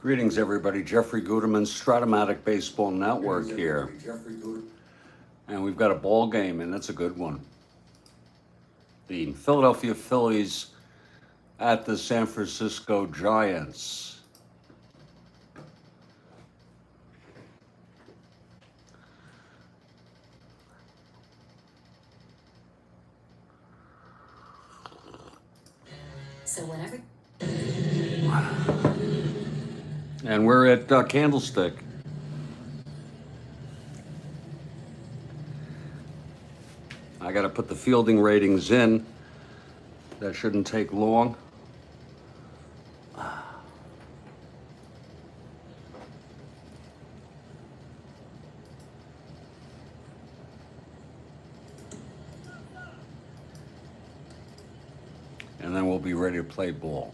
Greetings, everybody. Jeffrey Guterman's Strat-O-Matic Baseball Network here. And we've got a ball game, and that's a good one. The Philadelphia Phillies at the San Francisco Giants. So whenever. And we're at Candlestick. I got to put the fielding ratings in. That shouldn't take long. And then we'll be ready to play ball.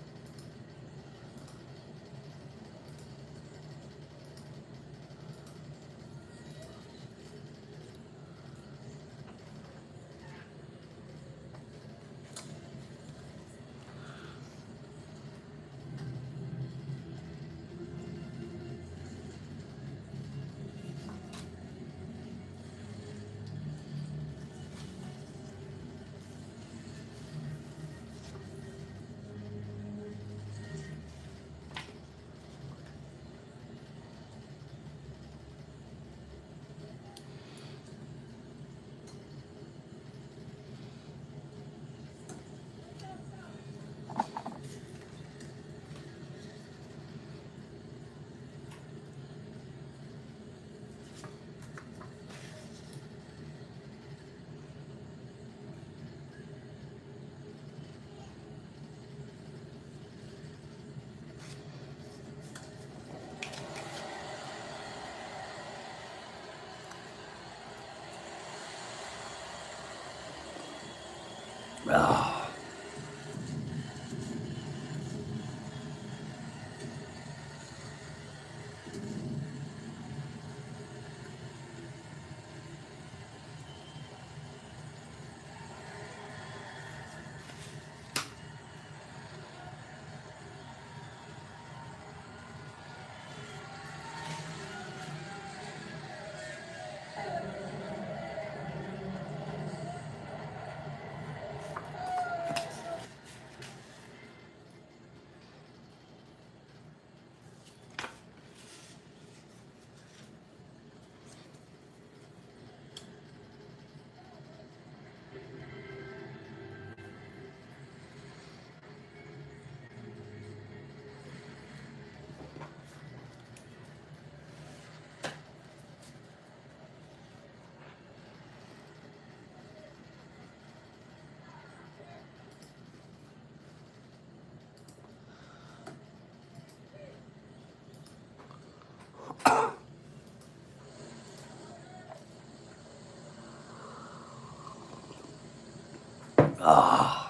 Oh. Ah.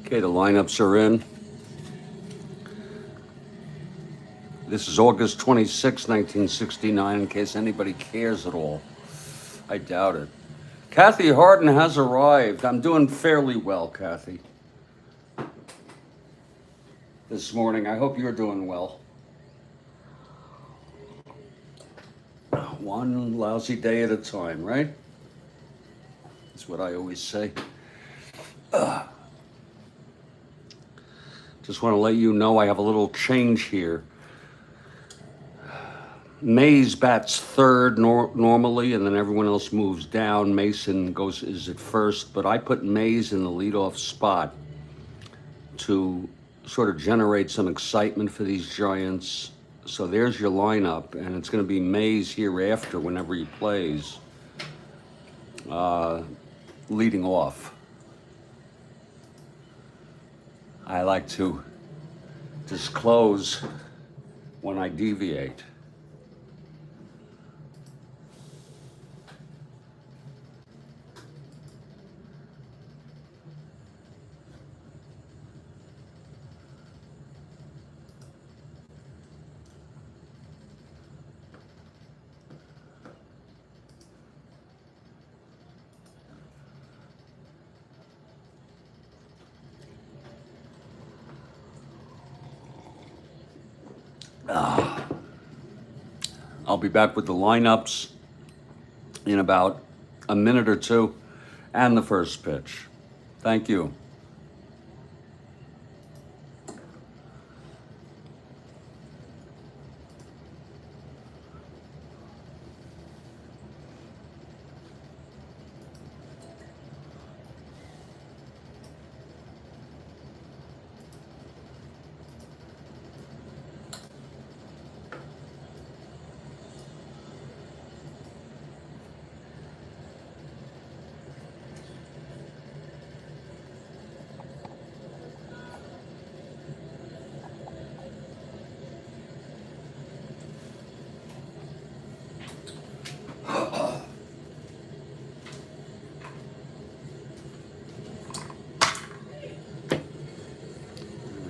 Okay, the lineups are in. This is August 26, 1969, in case anybody cares at all. I doubt it. Kathy Harden has arrived. I'm doing fairly well, Kathy. this morning. I hope you're doing well. One lousy day at a time, right? That's what I always say. Just want to let you know I have a little change here. Mays bats third normally, and then everyone else moves down. Mason is at first, but I put Mays in the leadoff spot to sort of generate some excitement for these Giants. So there's your lineup, and it's going to be Mays hereafter whenever he plays, leading off. I like to disclose when I deviate. I'll be back with the lineups in about a minute or two and the first pitch. Thank you.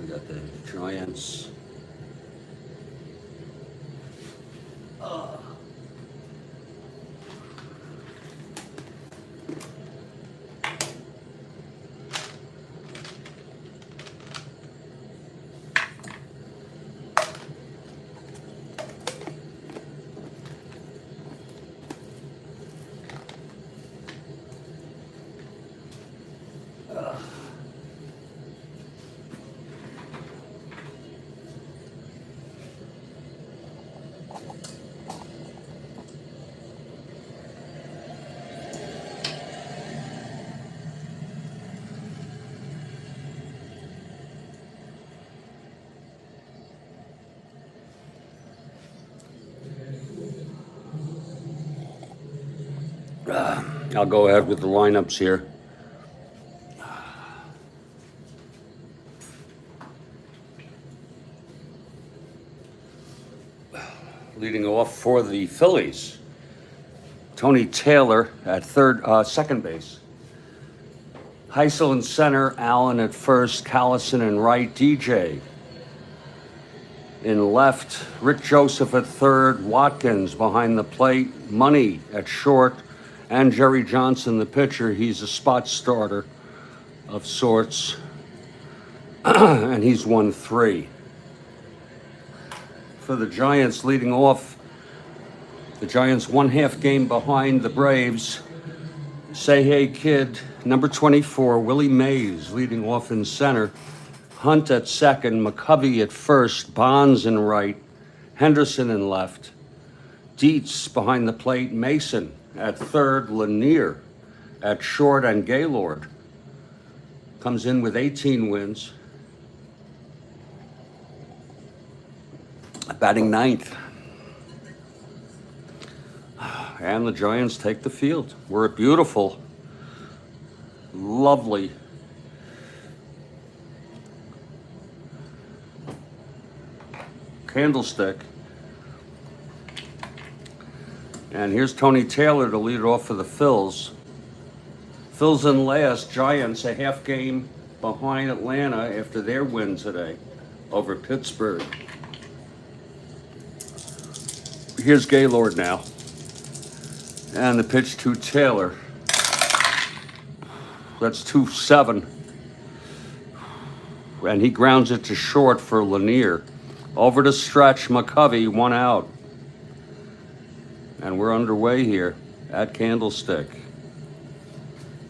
We got the Giants. I'll go ahead with the lineups here. Leading off for the Phillies, Tony Taylor at second base. Heisel in center, Allen at first, Callison in right, DJ in left, Rick Joseph at third, Watkins behind the plate, Money at short, and Jerry Johnson, the pitcher. He's a spot starter of sorts, and he's 1-3. For the Giants, leading off, the Giants 1/2 game behind the Braves. Say Hey Kid, number 24, Willie Mays leading off in center. Hunt at second, McCovey at first, Bonds in right, Henderson in left, Dietz behind the plate, Mason at third, Lanier at short, and Gaylord comes in with 18 wins. Batting ninth. And the Giants take the field. We're a beautiful, lovely candlestick. And here's Tony Taylor to lead it off for the Phils. Phils in last, Giants a half game behind Atlanta after their win today over Pittsburgh. Here's Gaylord now. And the pitch to Taylor. That's 2-7. and he grounds it to short for Lanier. Over to stretch, McCovey, 1 out. And we're underway here at Candlestick.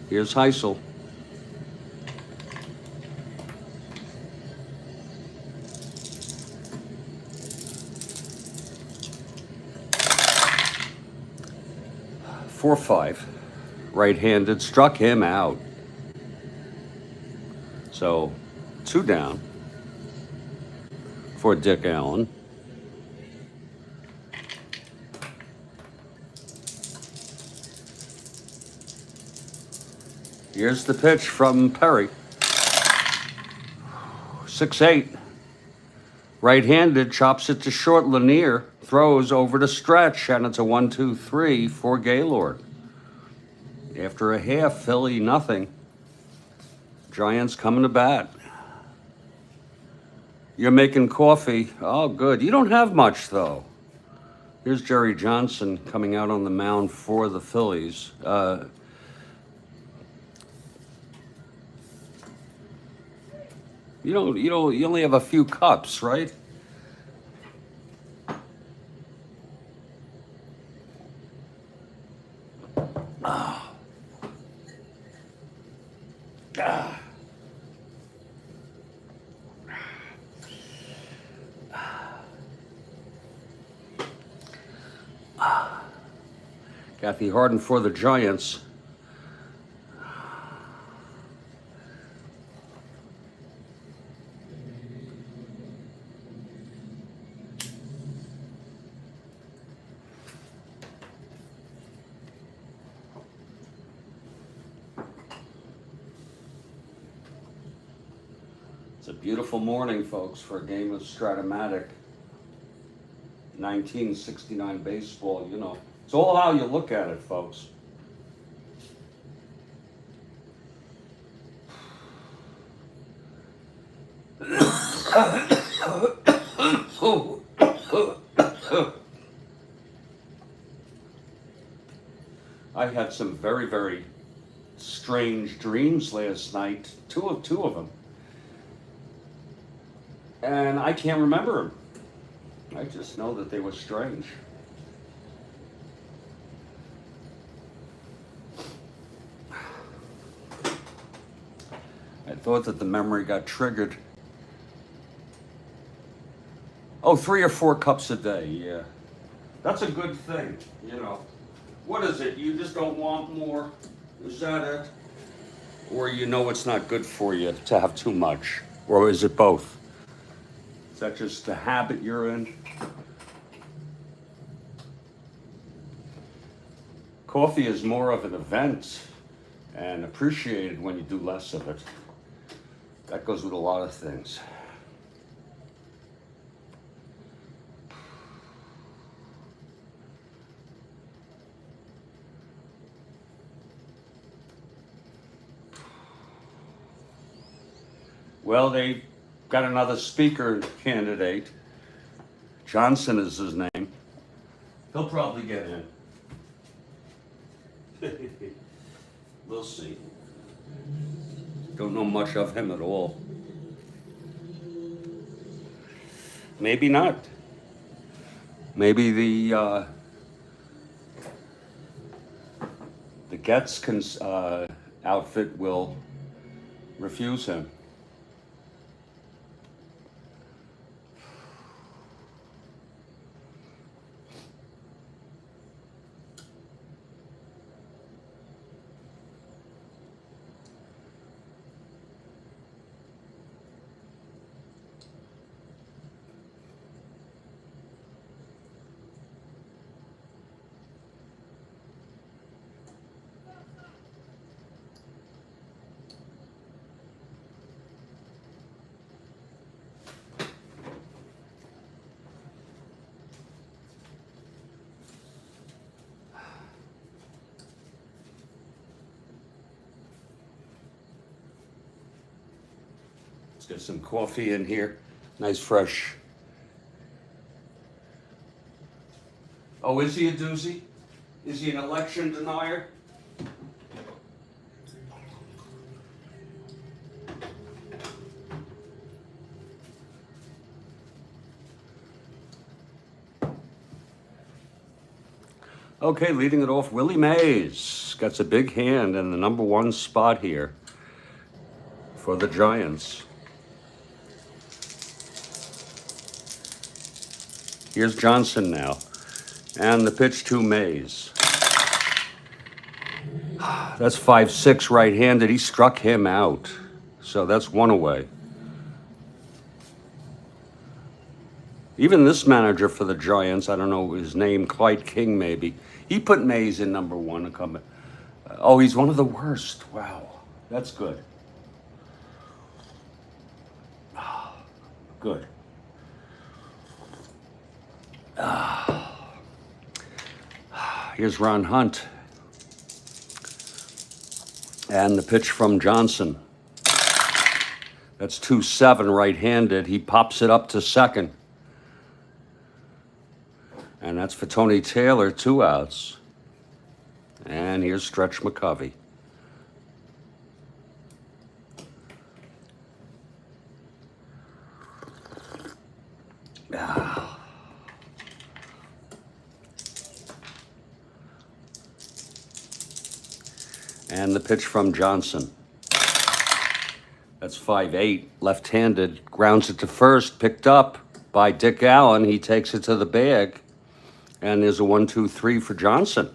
Here's Heisel. Four, 5. Right-handed, struck him out. So 2 down for Dick Allen. Here's the pitch from Perry. 6-8. Right-handed, chops it to short. Lanier throws over to stretch, and it's a 1-2-3 for Gaylord. After a half, Philly nothing. Giants coming to bat. You're making coffee. Oh, good. You don't have much, though. Here's Jerry Johnson coming out on the mound for the Phillies. You only have a few cups, right? Ah. Ah. Kathy Harden for the Giants. It's a beautiful morning, folks, for a game of Strat-O-Matic. 1969 baseball, you know. It's all how you look at it, folks. I had some very, very strange dreams last night, two of them. And I can't remember them. I just know that they were strange. I thought that the memory got triggered. Oh, 3 or 4 cups a day, yeah. That's a good thing, you know. What is it? You just don't want more? Is that it? Or you know it's not good for you to have too much? Or is it both? Is that just the habit you're in? Coffee is more of an event and appreciated when you do less of it. That goes with a lot of things. Well, they got another speaker candidate. Johnson is his name. He'll probably get in. We'll see. Don't know much of him at all. Maybe not. Maybe the Getz outfit will refuse him. Get some coffee in here. Nice fresh. Oh, is he a doozy? Is he an election denier? Okay, leading it off, Willie Mays gets a big hand in the number 1 spot here for the Giants. Here's Johnson now, and the pitch to Mays. That's 5-6 right-handed. He struck him out, so that's 1 away. Even this manager for the Giants, I don't know his name, Clyde King maybe, he put Mays in number 1. Oh, he's one of the worst. Wow, that's good. Good. Here's Ron Hunt. And the pitch from Johnson. That's 2-7 right-handed. He pops it up to second. And that's for Tony Taylor, 2 outs. And here's Stretch McCovey. And the pitch from Johnson. That's 5-8, left-handed. Grounds it to first, picked up by Dick Allen. He takes it to the bag. And there's a 1-2-3 for Johnson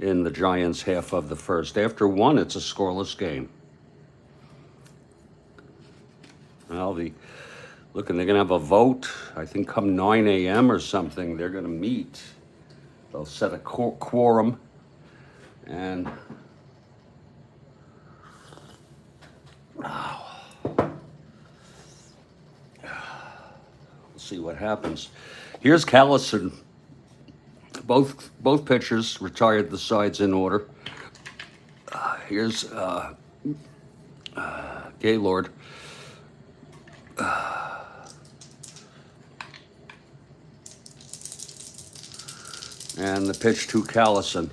in the Giants' half of the first. After 1, it's a scoreless game. Well, they're going to have a vote. I think come 9 a.m. or something, they're going to meet. They'll set a quorum. And we'll see what happens. Here's Callison. Both pitchers retired the sides in order. Here's Gaylord. And the pitch to Callison.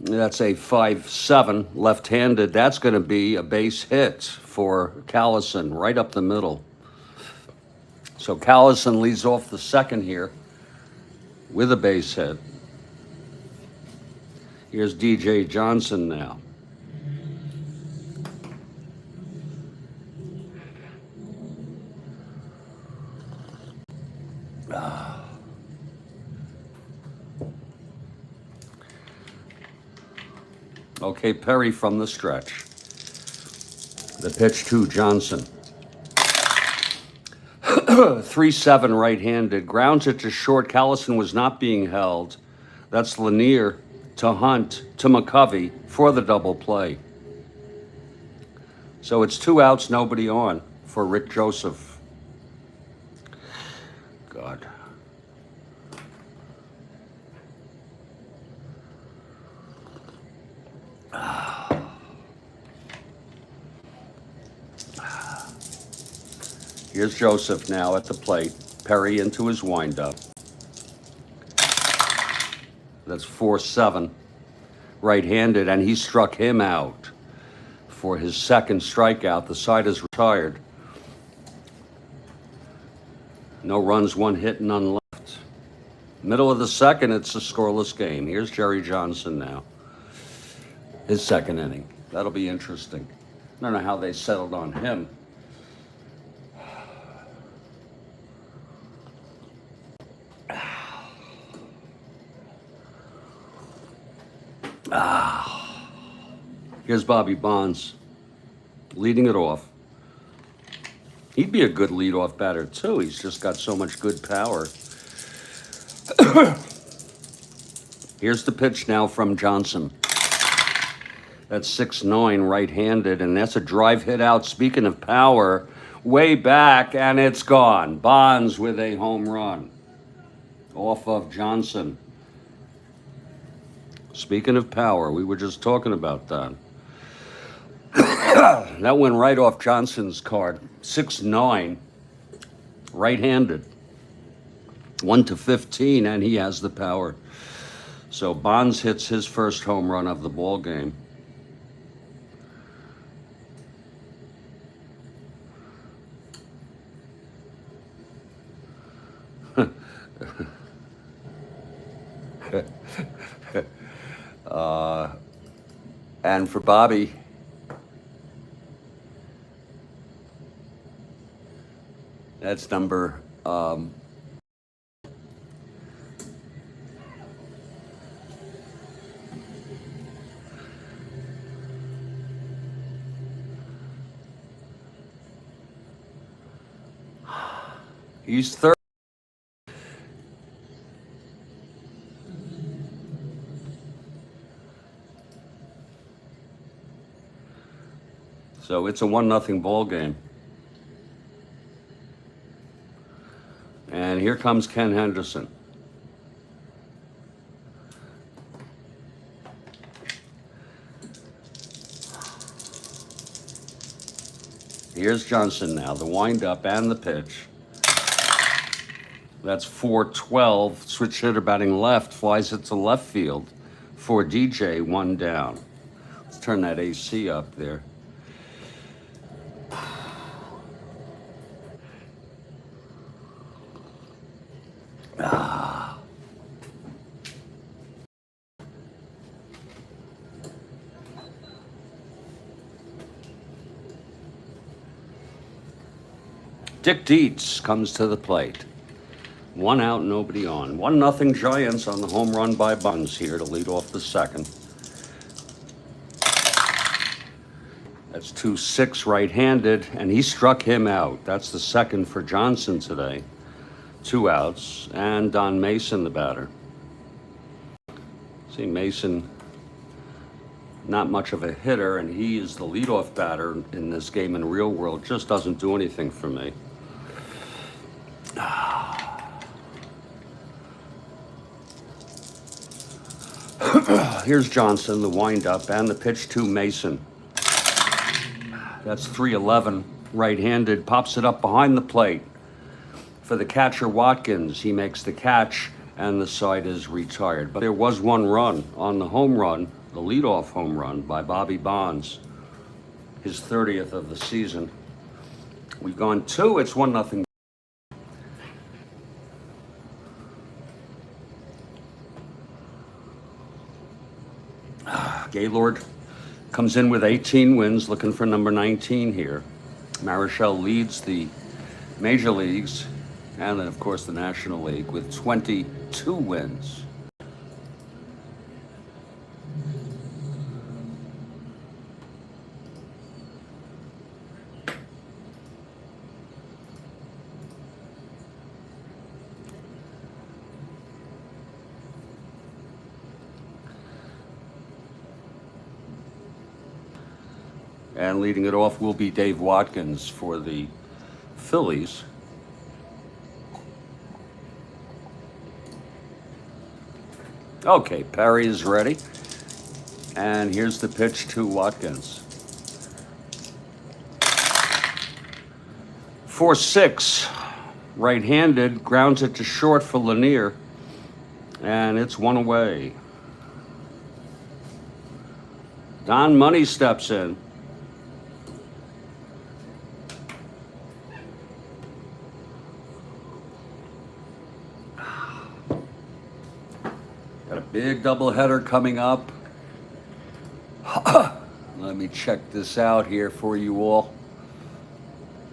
That's a 5-7 left-handed. That's going to be a base hit for Callison right up the middle. So Callison leads off the second here with a base hit. Here's DJ Johnson now. Okay, Perry from the stretch. The pitch to Johnson. 3-7 right-handed. Grounds it to short. Callison was not being held. That's Lanier to Hunt to McCovey for the double play. So it's 2 outs, nobody on for Rick Joseph. God. Here's Joseph now at the plate. Perry into his windup. That's 4-7 right-handed, and he struck him out for his second strikeout. The side is retired. No runs, 1 hit, none left. Middle of the second, it's a scoreless game. Here's Jerry Johnson now. His second inning. That'll be interesting. I don't know how they settled on him. Here's Bobby Bonds leading it off. He'd be a good leadoff batter, too. He's just got so much good power. Here's the pitch now from Johnson. That's 6-9 right-handed, and that's a drive hit out. Speaking of power, way back, and it's gone. Bonds with a home run off of Johnson. Speaking of power, we were just talking about that. That went right off Johnson's card. 6-9, right-handed. 1-15, and he has the power. So Bonds hits his first home run of the ball game. And for Bobby, that's number he's third. So it's a 1-0 ball game. And here comes Ken Henderson. Here's Johnson now, the windup and the pitch. That's 4-12. Switch hitter batting left, flies it to left field for DJ, 1 down. Let's turn that AC up there. Dick Dietz comes to the plate. 1 out, nobody on. 1-0 Giants on the home run by Buns here to lead off the second. That's 2-6 right-handed, and he struck him out. That's the second for Johnson today. 2 outs, and Don Mason, the batter. See, Mason, not much of a hitter, and he is the leadoff batter in this game in the real world. Just doesn't do anything for me. Here's Johnson, the windup, and the pitch to Mason. That's 3-11, right-handed, pops it up behind the plate. For the catcher, Watkins, he makes the catch, and the side is retired. But there was 1 run on the home run, the leadoff home run by Bobby Bonds, his 30th of the season. We've gone 2, it's 1-0. Gaylord comes in with 18 wins, looking for number 19 here. Marichal leads the major leagues and then, of course, the National League with 22 wins. And leading it off will be Dave Watkins for the Phillies. Okay, Perry is ready. And here's the pitch to Watkins. 4-6, right-handed, grounds it to short for Lanier. And it's 1 away. Don Money steps in. Got a big doubleheader coming up. Let me check this out here for you all.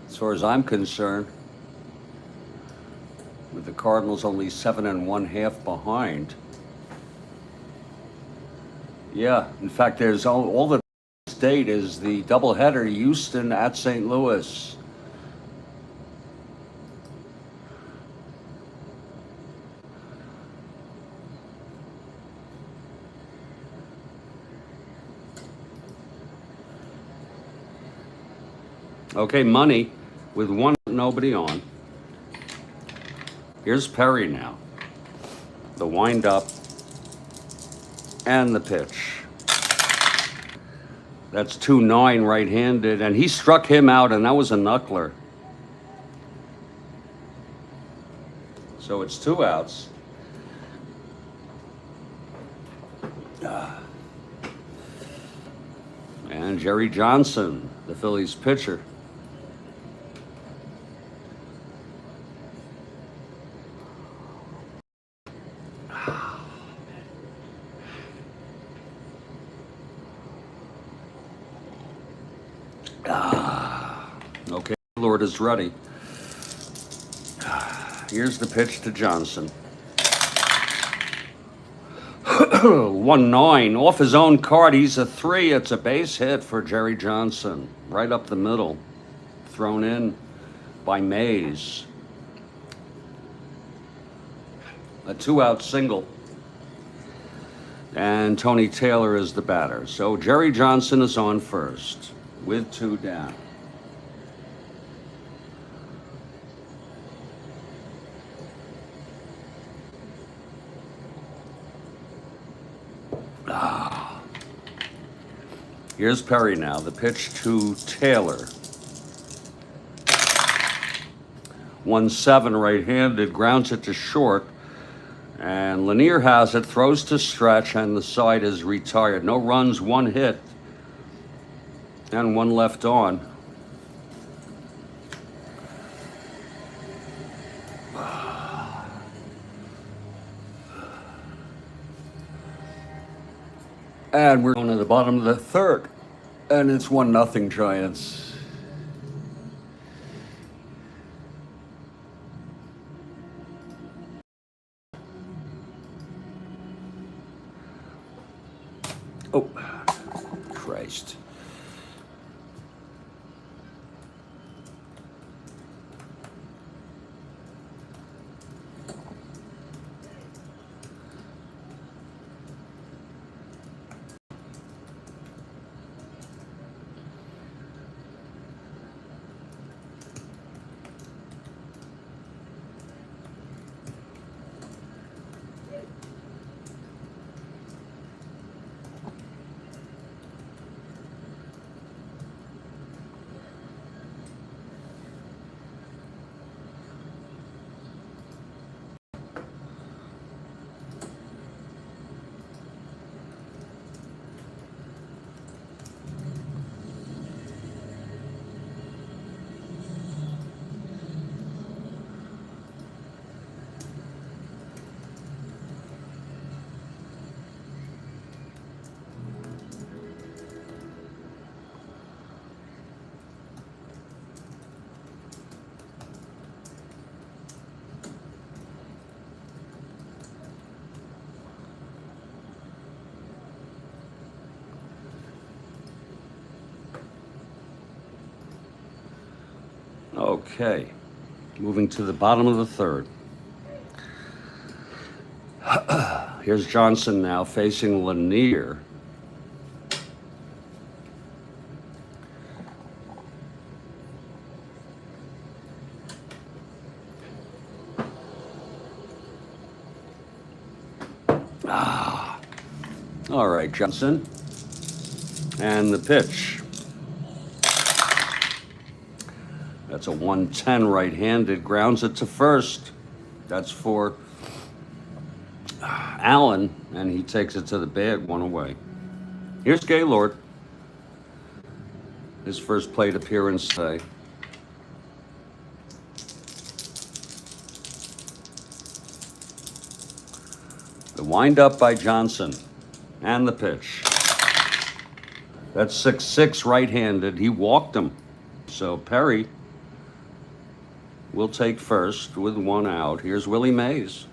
As far as I'm concerned, with the Cardinals only 7 1/2 behind. Yeah, in fact, there's all the state is the doubleheader, Houston at St. Louis. Okay, Money with 1 nobody on. Here's Perry now. The windup and the pitch. That's 2-9 right-handed, and he struck him out, and that was a knuckler. So it's 2 outs. And Jerry Johnson, the Phillies pitcher. Okay, Lord is ready. Here's the pitch to Johnson. 1-9 off his own card. He's a 3. It's a base hit for Jerry Johnson. Right up the middle. Thrown in by Mays. A 2-out single. And Tony Taylor is the batter. So Jerry Johnson is on first with 2 down. Here's Perry now. The pitch to Taylor. 1-7 right-handed, grounds it to short. And Lanier has it, throws to stretch, and the side is retired. No runs, 1 hit, and 1 left on. And we're going to the bottom of the 3rd, and it's 1-0 Giants. Oh, Christ. Okay, moving to the bottom of the 3rd. Here's Johnson now facing Lanier. All right, Johnson. And the pitch. That's a 1-10 right-handed, grounds it to first. That's for Allen, and he takes it to the bag, 1 away. Here's Gaylord. His first plate appearance today. The wind-up by Johnson, and the pitch. That's 6-6 right-handed. He walked him. So Perry will take first with 1 out. Here's Willie Mays.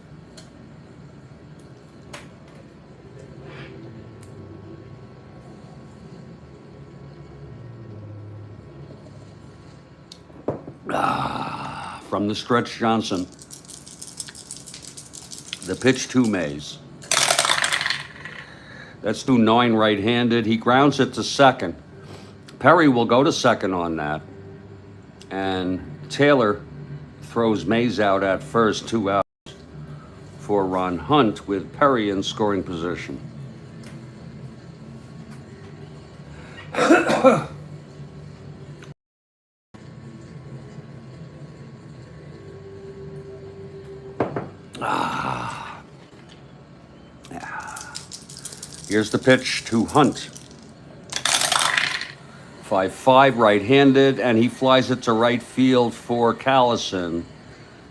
From the stretch, Johnson. The pitch to Mays. That's 2-9 right-handed. He grounds it to second. Perry will go to second on that. And Taylor throws Mays out at first, 2 outs for Ron Hunt with Perry in scoring position. Here's the pitch to Hunt. 5-5 right-handed, and he flies it to right field for Callison.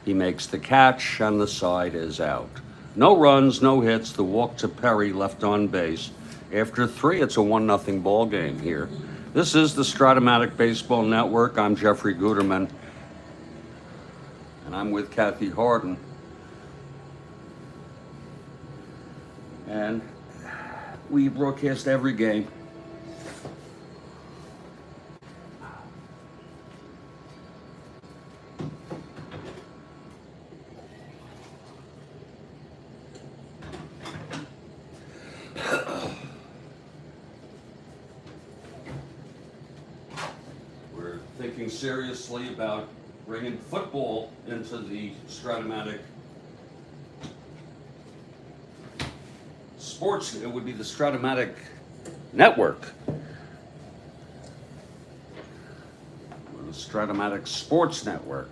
He makes the catch, and the side is out. No runs, no hits. The walk to Perry left on base. After 3, it's a 1-0 ball game here. This is the Strat-O-Matic Baseball Network. I'm Jeffrey Guterman, and I'm with Kathy Harden. And we broadcast every game. We're thinking seriously about bringing football into the Strat-O-Matic sports. It would be the Strat-O-Matic Network. The Strat-O-Matic Sports Network.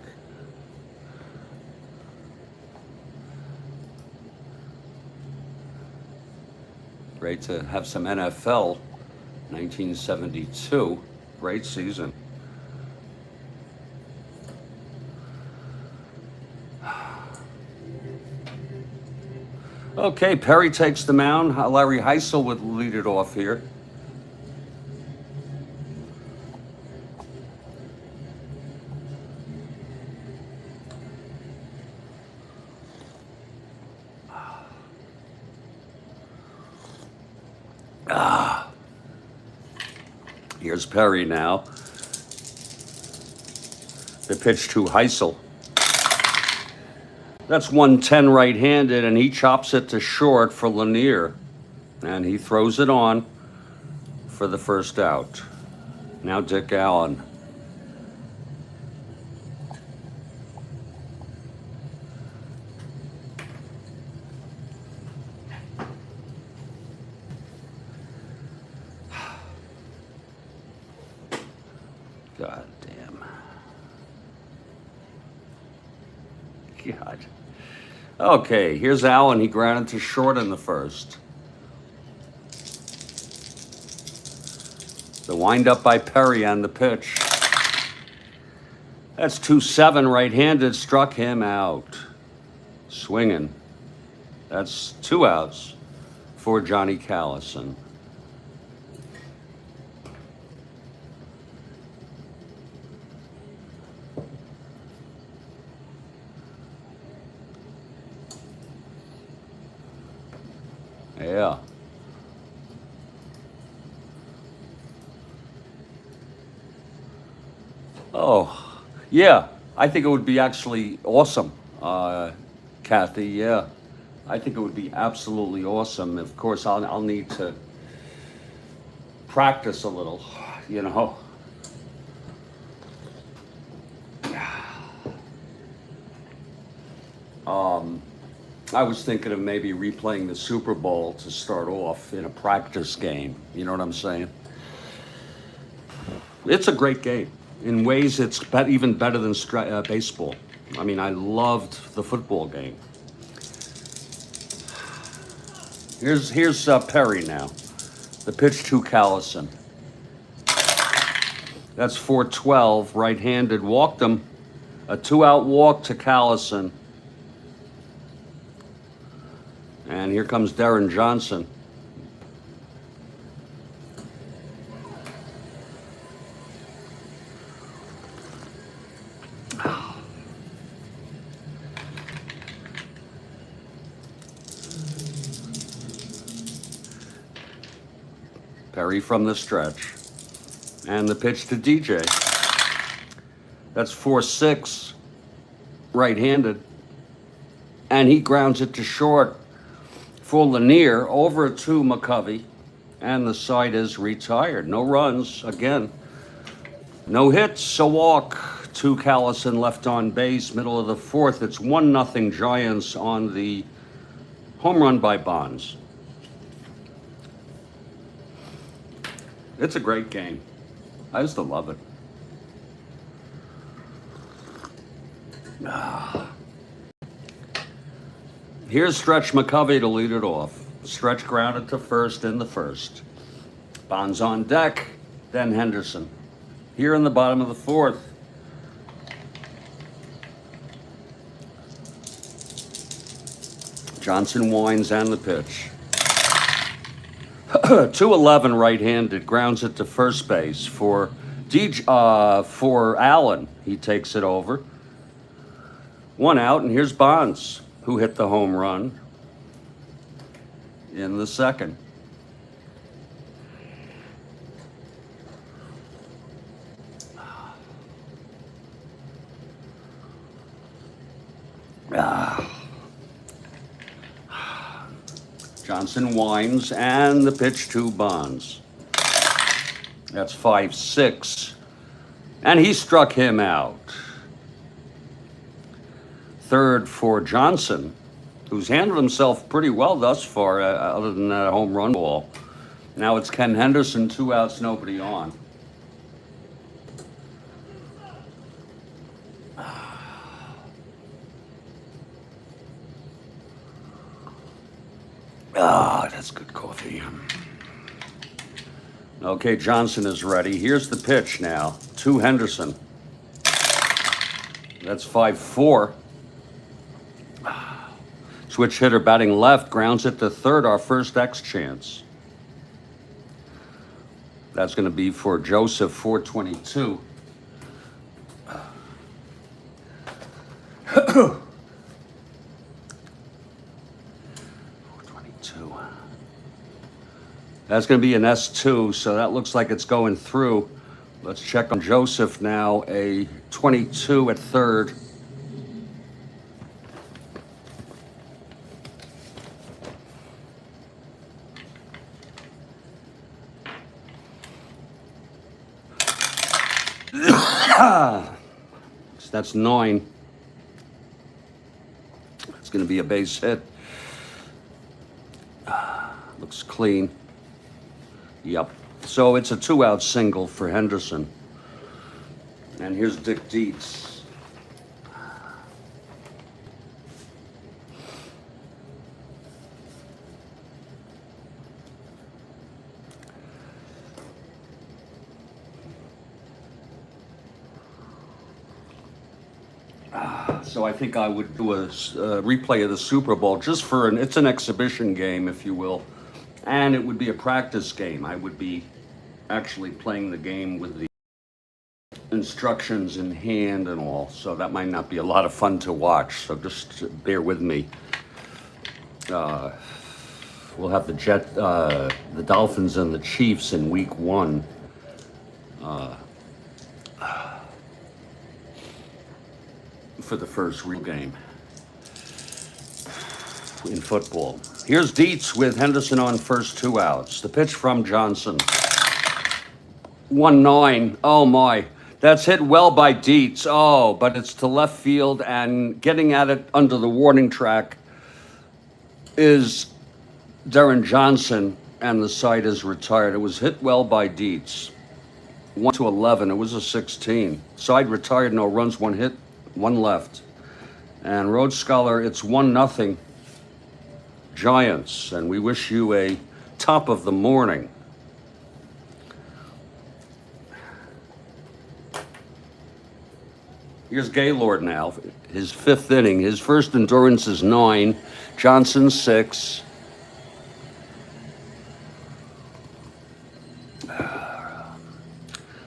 Great to have some NFL. 1972. Great season. Okay, Perry takes the mound. Larry Heisel would lead it off here. Here's Perry now. The pitch to Heisel. That's 110 right-handed, and he chops it to short for Lanier. And he throws it on for the first out. Now Dick Allen. God damn. God. Okay, here's Allen. He grounded to short in the first. The windup by Perry on the pitch. That's 2-7 right-handed, struck him out. Swinging. That's 2 outs for Johnny Callison. Yeah. Oh, yeah. I think it would be actually awesome, Kathy. Yeah. I think it would be absolutely awesome. Of course, I'll need to practice a little, you know. I was thinking of maybe replaying the Super Bowl to start off in a practice game. You know what I'm saying? It's a great game. In ways, it's even better than baseball. I mean, I loved the football game. Here's Perry now. The pitch to Callison. That's 4-12, right-handed. Walked him. A 2-out walk to Callison. And here comes Darren Johnson. Perry from the stretch. And the pitch to DJ. That's 4-6, right-handed. And he grounds it to short for Lanier, over to McCovey. And the side is retired. No runs, again. No hits, a walk to Callison, left on base, middle of the fourth. It's 1-0 Giants on the home run by Bonds. It's a great game. I used to love it. Here's Stretch McCovey to lead it off. Stretch grounded to first in the first. Bonds on deck, then Henderson. Here in the bottom of the fourth. Johnson winds and the pitch. 211 right-handed, grounds it to first base for for Allen. He takes it over. 1 out, and here's Bonds, who hit the home run in the second. Johnson winds, and the pitch to Bonds. That's 5-6. And he struck him out. Third for Johnson, who's handled himself pretty well thus far, other than that home run ball. Now it's Ken Henderson, 2 outs, nobody on. Ah, that's good coffee. Okay, Johnson is ready. Here's the pitch now to Henderson. That's 5-4. Switch hitter batting left, grounds it to third, our first X chance. That's going to be for Joseph, 422. That's going to be an S2, so that looks like it's going through. Let's check on Joseph now, a 22 at third. That's 9. It's going to be a base hit. Looks clean. Yep. So it's a 2-out single for Henderson. And here's Dick Dietz. So I think I would do a replay of the Super Bowl just for it's an exhibition game, if you will. And it would be a practice game. I would be actually playing the game with the instructions in hand and all. So that might not be a lot of fun to watch. So just bear with me. We'll have the Dolphins and the Chiefs in week 1. For the first real game in football. Here's Dietz with Henderson on first 2 outs. The pitch from Johnson. 1-9. Oh my. That's hit well by Dietz. Oh, but it's to left field, and getting at it under the warning track is Darren Johnson, and the side is retired. It was hit well by Dietz. 1-11. It was a 16. Side retired, no runs, 1 hit, 1 left. And Road Scholar, it's 1-0 Giants, and we wish you a top of the morning. Here's Gaylord now, his 5th inning. His first endurance is 9, Johnson 6.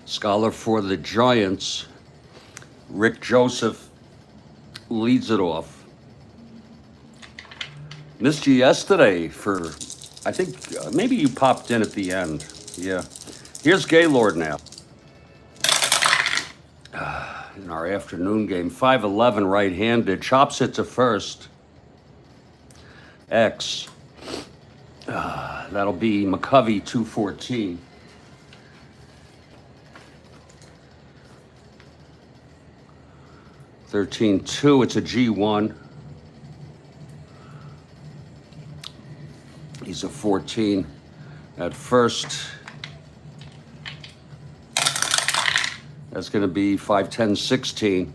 Scholar for the Giants, Rick Joseph leads it off. Missed you yesterday for, I think, maybe you popped in at the end. Yeah. Here's Gaylord now. In our afternoon game, 5-11 right-handed, chops it to first. X. That'll be McCovey, 214. (13-2). It's a G1. He's a 14 at first. That's going to be 5-10-16.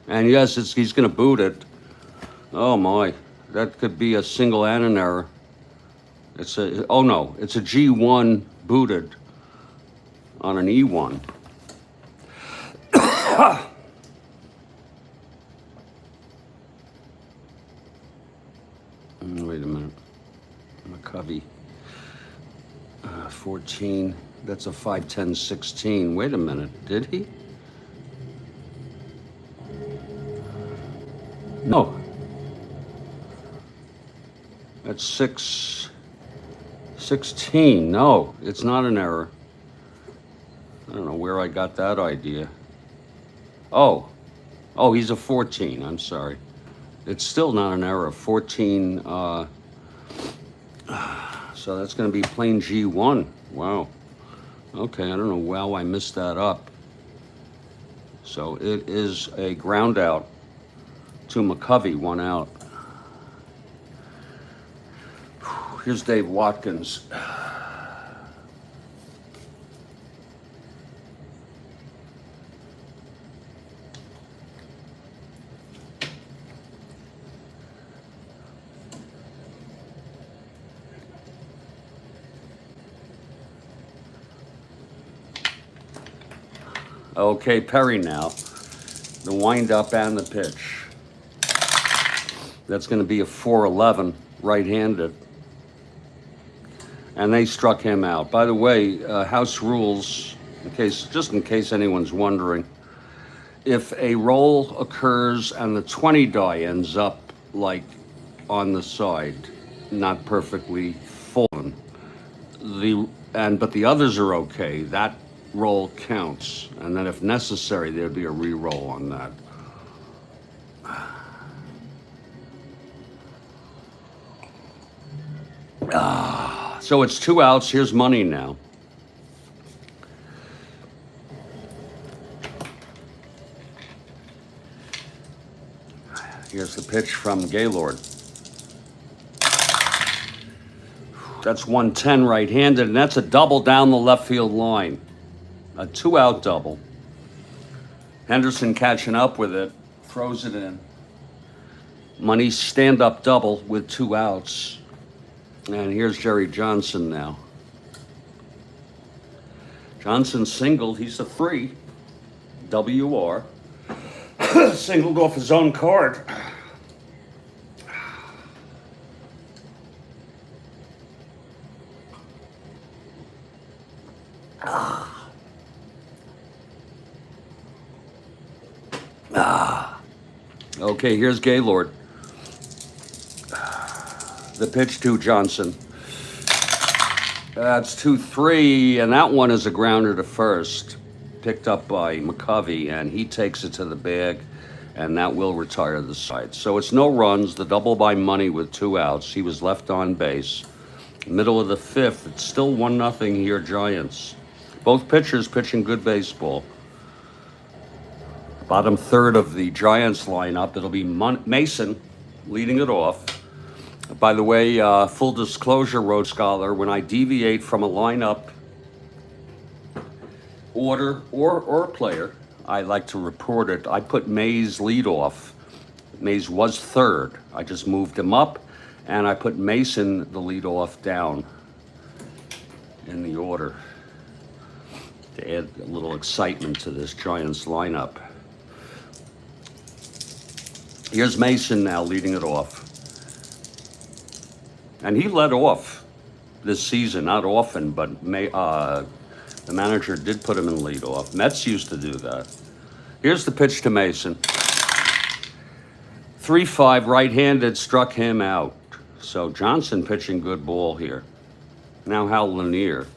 And yes, he's going to boot it. Oh my, that could be a single and an error. It's a G1 booted on an E1. Wait a minute. McCovey. 14. That's a 5-10, 16. Wait a minute. Did he? No. That's 16. No, it's not an error. I don't know where I got that idea. Oh, he's a 14. I'm sorry. It's still not an error. 14. So that's going to be plain G1. Wow. Okay, I don't know how I missed that up. So it is a ground out to McCovey, 1 out. Here's Dave Watkins. Okay, Perry now. The wind-up and the pitch. That's going to be a 4-11, right-handed. And they struck him out. By the way, house rules, just in case anyone's wondering, if a roll occurs and the 20 die ends up like on the side, not perfectly fallen, but the others are okay, that roll counts. And then if necessary, there'd be a re-roll on that. So it's 2 outs. Here's money now. Here's the pitch from Gaylord. That's 110 right-handed, and that's a double down the left field line. A 2-out double. Henderson catching up with it, throws it in. Money stand-up double with 2 outs. And here's Jerry Johnson now. Johnson singled. He's a 3. WR. Singled off his own card. Okay, here's Gaylord. The pitch to Johnson. That's 2-3, and that one is a grounder to first. Picked up by McCovey, and he takes it to the bag, and that will retire the side. So it's no runs, the double by Money with 2 outs. He was left on base. Middle of the 5th, it's still 1-0 here, Giants. Both pitchers pitching good baseball. Bottom third of the Giants lineup, it'll be Mason leading it off. By the way, full disclosure, Road Scholar, when I deviate from a lineup order or player, I like to report it. I put Mays lead off. Mays was third. I just moved him up, and I put Mason the lead off down in the order to add a little excitement to this Giants lineup. Here's Mason now leading it off. And he led off this season, not often, but the manager did put him in leadoff. Mets used to do that. Here's the pitch to Mason. 3-5, right-handed, struck him out. So Johnson pitching good ball here. Now Hal Lanier.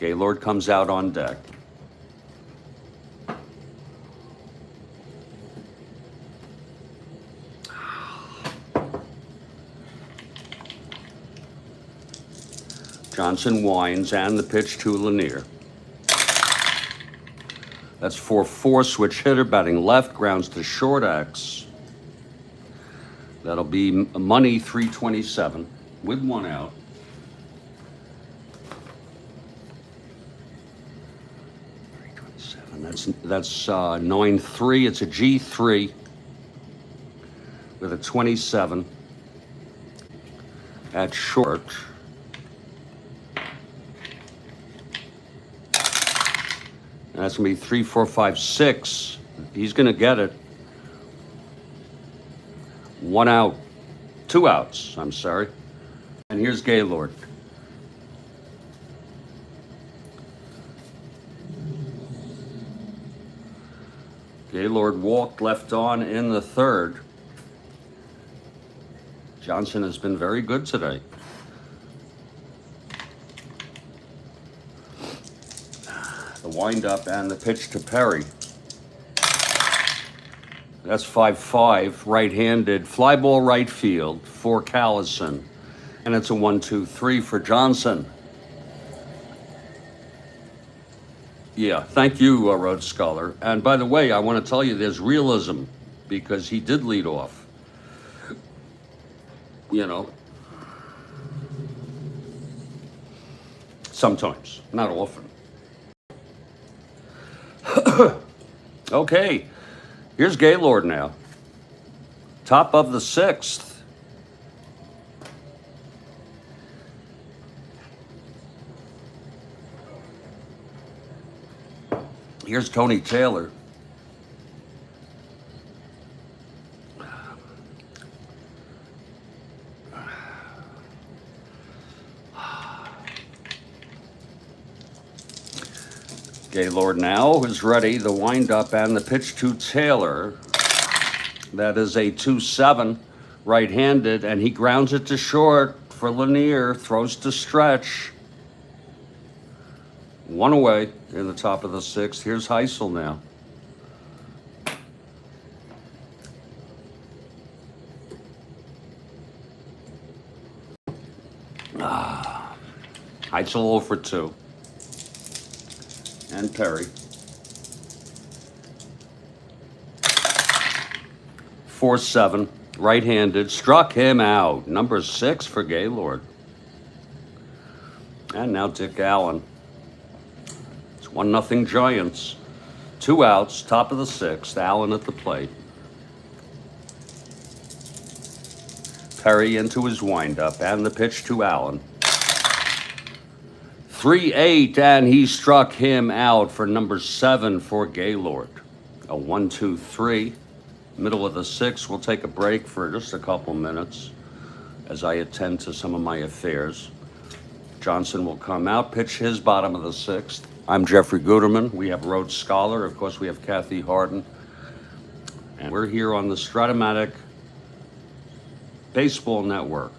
Gaylord comes out on deck. Johnson winds, and the pitch to Lanier. That's 4-4, switch hitter, batting left, grounds to short X. That'll be Money 327 with 1 out. That's 9-3. It's a G3 with a 27 at short. And that's going to be 3, 4, 5, 6. He's going to get it. 1 out 2 outs, I'm sorry. And here's Gaylord. Gaylord walked left on in the third. Johnson has been very good today. The windup and the pitch to Perry. That's 5-5, right-handed. Fly ball right field for Callison. And it's a 1-2-3 for Johnson. Yeah, thank you, Rhodes Scholar. And by the way, I want to tell you there's realism because he did lead off. You know, sometimes, not often. Okay, here's Gaylord now. Top of the 6th. Here's Tony Taylor. Gaylord now is ready. The windup and the pitch to Taylor. That is a 2-7, right-handed, and he grounds it to short for Lanier. Throws to Stretch. 1 away in the top of the 6th. Here's Heisel now. Heisel 0 for 2. And Perry. 4-7, right-handed. Struck him out. Number 6 for Gaylord. And now Dick Allen. 1-0 Giants. 2 outs, top of the 6th. Allen at the plate. Perry into his windup and the pitch to Allen. 3-8, and he struck him out for number 7 for Gaylord. A 1-2-3. Middle of the 6th. We'll take a break for just a couple minutes as I attend to some of my affairs. Johnson will come out, pitch his bottom of the 6th. I'm Jeffrey Guterman. We have Rhodes Scholar. Of course, we have Kathy Harden. And we're here on the Strat-O-Matic Baseball Network.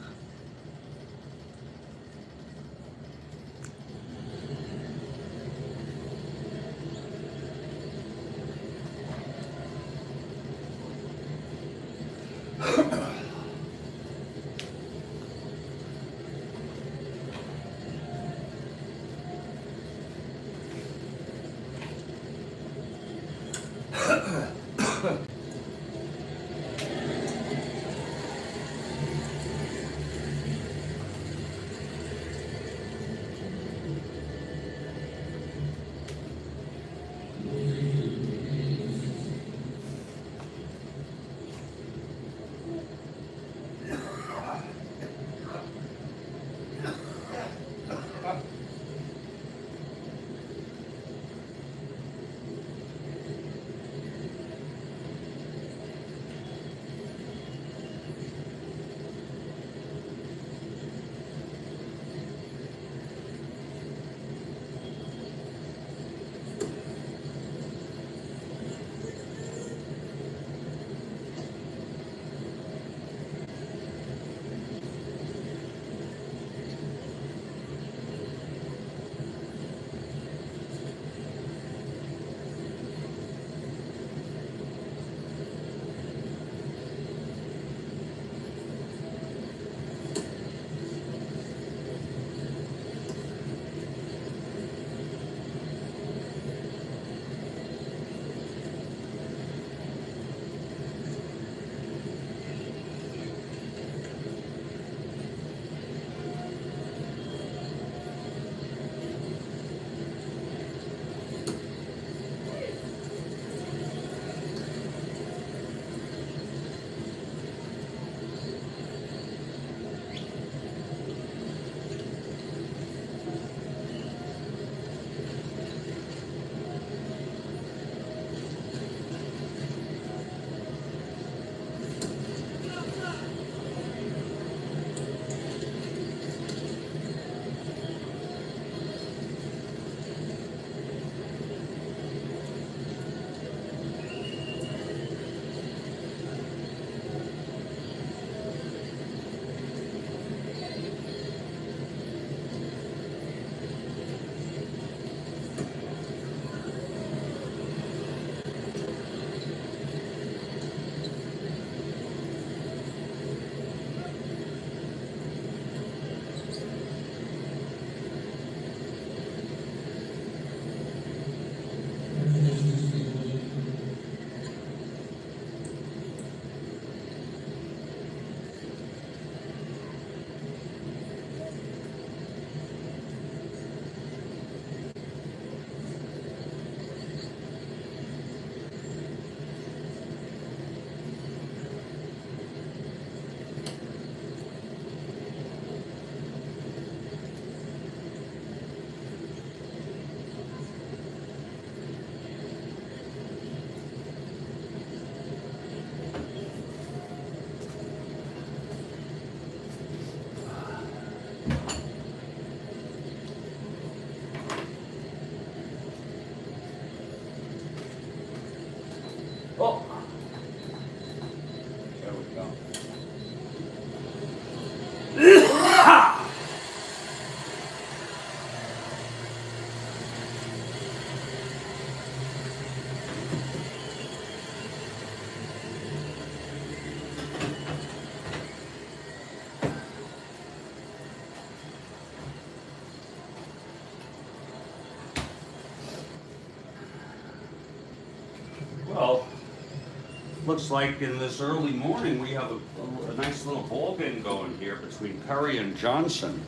looks like in this early morning we have a nice little ball game going here between Perry and Johnson.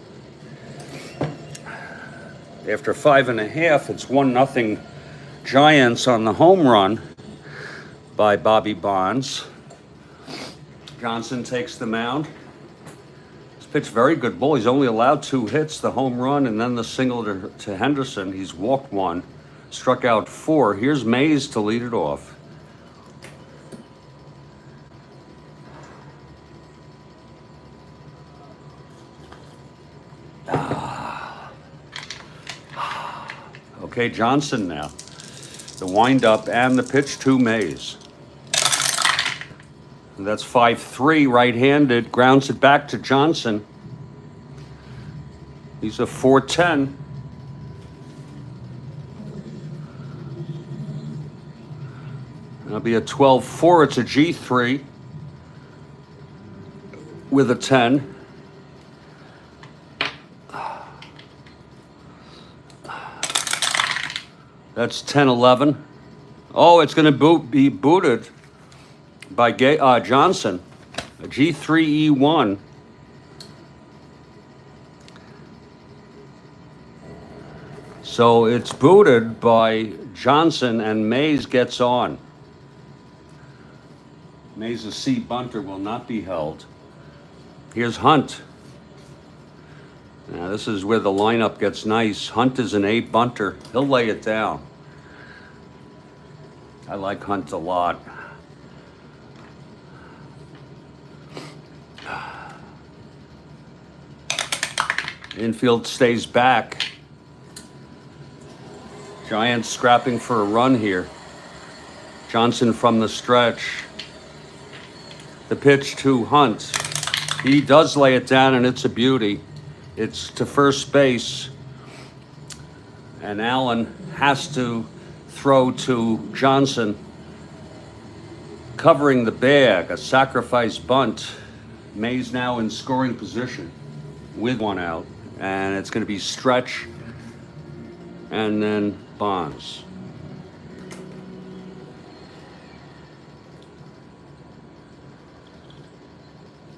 After 5.5, it's 1-0 Giants on the home run by Bobby Bonds. Johnson takes the mound. This pitch, very good ball. He's only allowed 2 hits, the home run and then the single to Henderson. He's walked 1, struck out 4. Here's Mays to lead it off. Okay, Johnson now. The windup and the pitch to Mays. And that's 5-3, right-handed, grounds it back to Johnson. He's a 4-10. That'll be a 12-4. It's a G3 with a 10. That's 10-11. Oh, it's going to be booted by Johnson. A G3E1. So it's booted by Johnson and Mays gets on. Mays' C bunter will not be held. Here's Hunt. Now this is where the lineup gets nice. Hunt is an A bunter. He'll lay it down. I like Hunt a lot. Infield stays back. Giants scrapping for a run here. Johnson from the stretch. The pitch to Hunt. He does lay it down and it's a beauty. It's to first base. And Allen has to throw to Johnson. Covering the bag, a sacrifice bunt. Mays now in scoring position with 1 out. And it's going to be Stretch and then Bonds.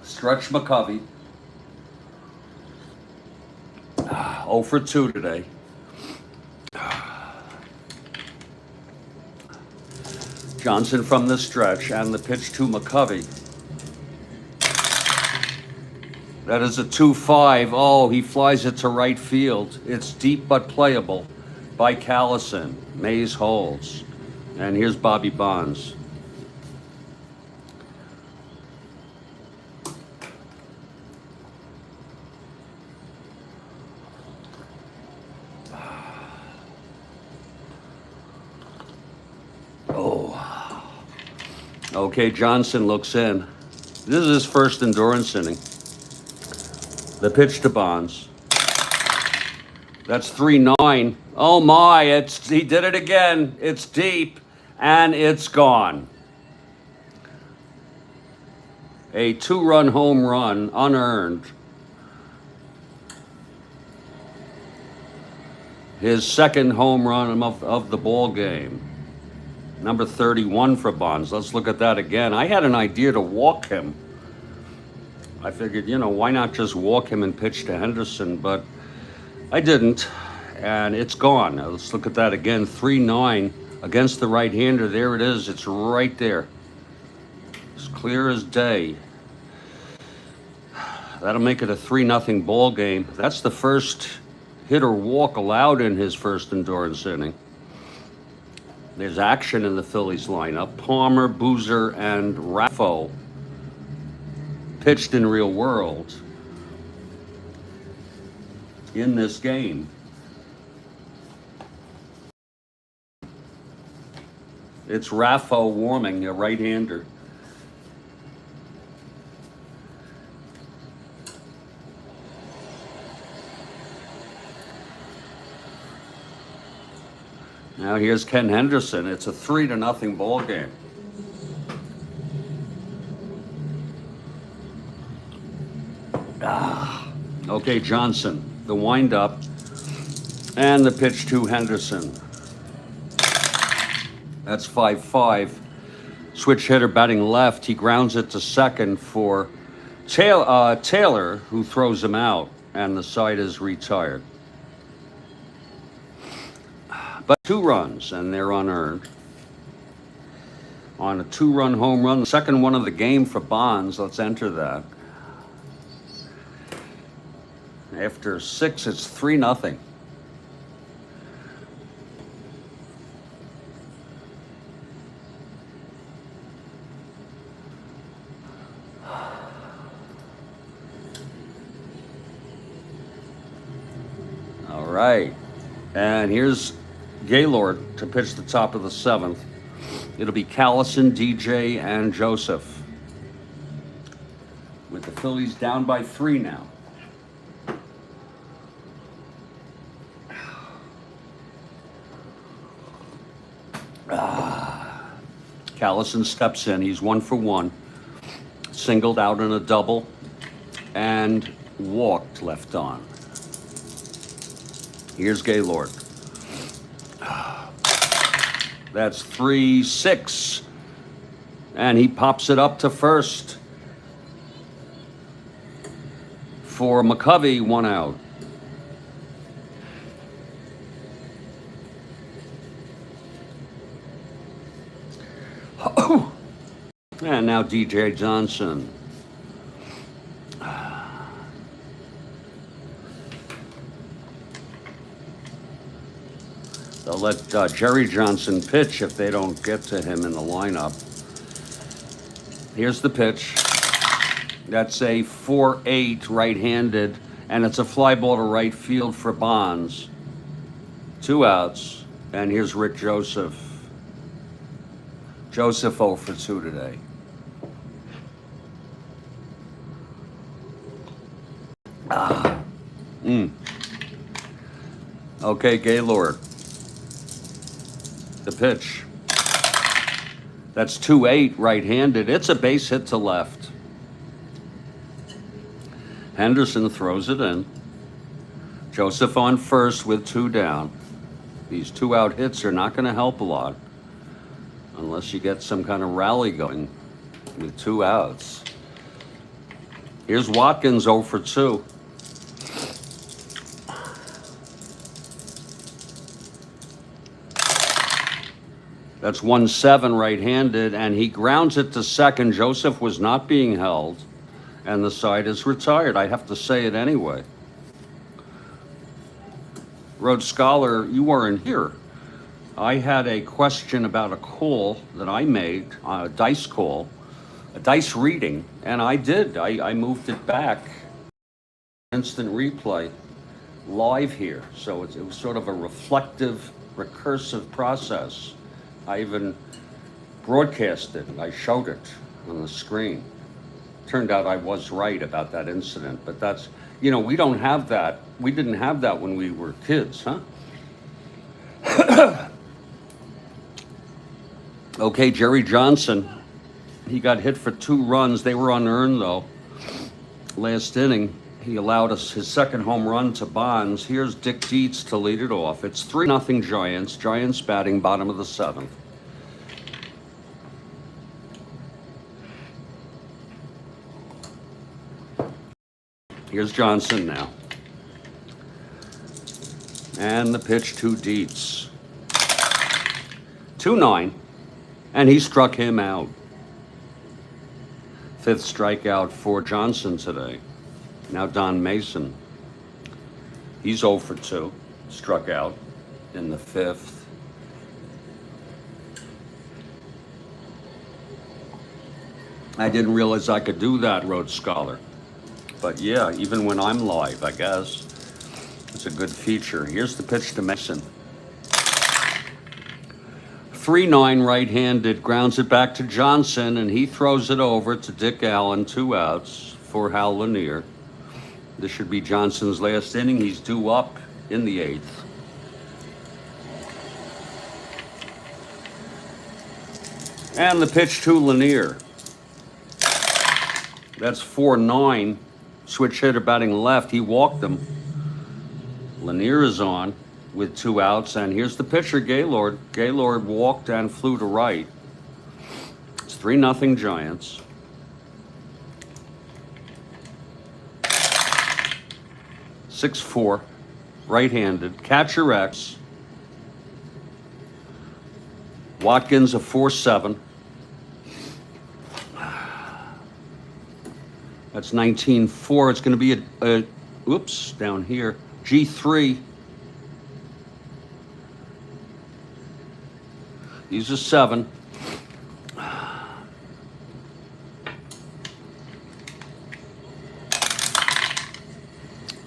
Stretch McCovey. 0 for 2 today. Johnson from the stretch and the pitch to McCovey. That is a 2-5. Oh, he flies it to right field. It's deep but playable by Callison. Mays holds. And here's Bobby Bonds. Okay, Johnson looks in. This is his first endurance inning. The pitch to Bonds. That's 3-9. Oh my, he did it again. It's deep and it's gone. A 2-run home run, unearned. His second home run of the ball game. Number 31 for Bonds. Let's look at that again. I had an idea to walk him. I figured, why not just walk him and pitch to Henderson? But I didn't, and it's gone. Now let's look at that again. 3-9 against the right-hander. There it is. It's right there. It's clear as day. That'll make it a 3-0 ball game. That's the first hit or walk allowed in his first endurance inning. There's action in the Phillies lineup. Palmer, Boozer, and Raffo pitched in real world in this game. It's Raffo warming, a right-hander. Now here's Ken Henderson. It's a 3-0 ball game. Okay, Johnson, the windup and the pitch to Henderson. That's 5-5. Switch hitter batting left. He grounds it to second for Taylor, who throws him out, and the side is retired. But 2 runs, and they're unearned. On a 2-run home run, the second one of the game for Bonds. Let's enter that. After 6, it's 3-0. All right, and here's Gaylord to pitch the top of the 7th. It'll be Callison, DJ, and Joseph. With the Phillies down by 3 now. Callison steps in. He's 1 for 1. Singled out in a double and walked left on. Here's Gaylord. That's 3-6. And he pops it up to first. For McCovey, 1 out. And now DJ Johnson. They'll let Jerry Johnson pitch if they don't get to him in the lineup. Here's the pitch. That's a 4-8 right-handed, and it's a fly ball to right field for Bonds. 2 outs, and here's Rick Joseph. Joseph 0 for 2 today. Okay, Gaylord. The pitch. That's 2-8 right-handed. It's a base hit to left. Henderson throws it in. Joseph on first with 2 down. These 2-out hits are not going to help a lot unless you get some kind of rally going with 2 outs. Here's Watkins 0 for 2. That's 1-7 right-handed, and he grounds it to second. Joseph was not being held, and the side is retired. I have to say it anyway. Rhodes Scholar, you weren't here. I had a question about a call that I made, a dice call, a dice reading, and I did. I moved it back. Instant replay live here. So it was sort of a reflective, recursive process. I even broadcast it. I showed it on the screen. Turned out I was right about that incident, but that's, you know, we don't have that. We didn't have that when we were kids, huh? Okay, Jerry Johnson. He got hit for 2 runs. They were unearned, though. Last inning, he allowed us his second home run to Bonds. Here's Dick Dietz to lead it off. It's 3-0 Giants. Giants batting bottom of the 7th. Here's Johnson now. And the pitch to Dietz. 2-9. And he struck him out. 5th strikeout for Johnson today. Now Don Mason. He's 0 for 2. Struck out in the 5th. I didn't realize I could do that, Rhodes Scholar. But yeah, even when I'm live, I guess. It's a good feature. Here's the pitch to Mason. 3-9 right-handed, grounds it back to Johnson, and he throws it over to Dick Allen, 2 outs for Hal Lanier. This should be Johnson's last inning. He's due up in the 8th. And the pitch to Lanier. That's 4-9. Switch hitter batting left. He walked him. Lanier is on with 2 outs, and here's the pitcher, Gaylord. Gaylord walked and flew to right. It's 3-0 Giants. (6-4), right-handed. Catcher X. Watkins a 4-7. That's 19-4. It's going to be a oops, down here. G3. He's a 7.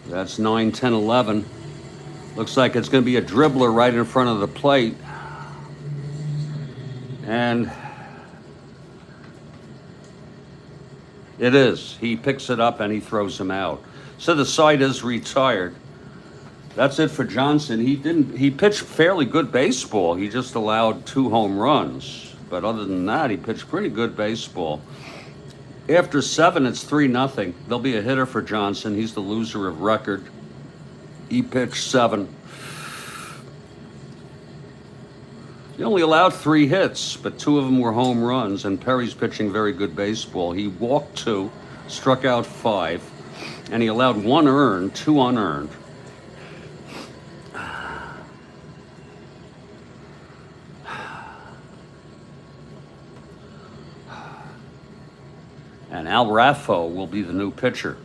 That's 9, 10, 11. Looks like it's going to be a dribbler right in front of the plate. And it is. He picks it up and he throws him out. So the side is retired. That's it for Johnson. He pitched fairly good baseball. He just allowed 2 home runs. But other than that, he pitched pretty good baseball. After 7, it's 3-0. There'll be a hitter for Johnson. He's the loser of record. He pitched 7. He only allowed 3 hits, but 2 of them were home runs, and Perry's pitching very good baseball. He walked 2, struck out 5, and he allowed 1 earned, 2 unearned. And Al Raffo will be the new pitcher.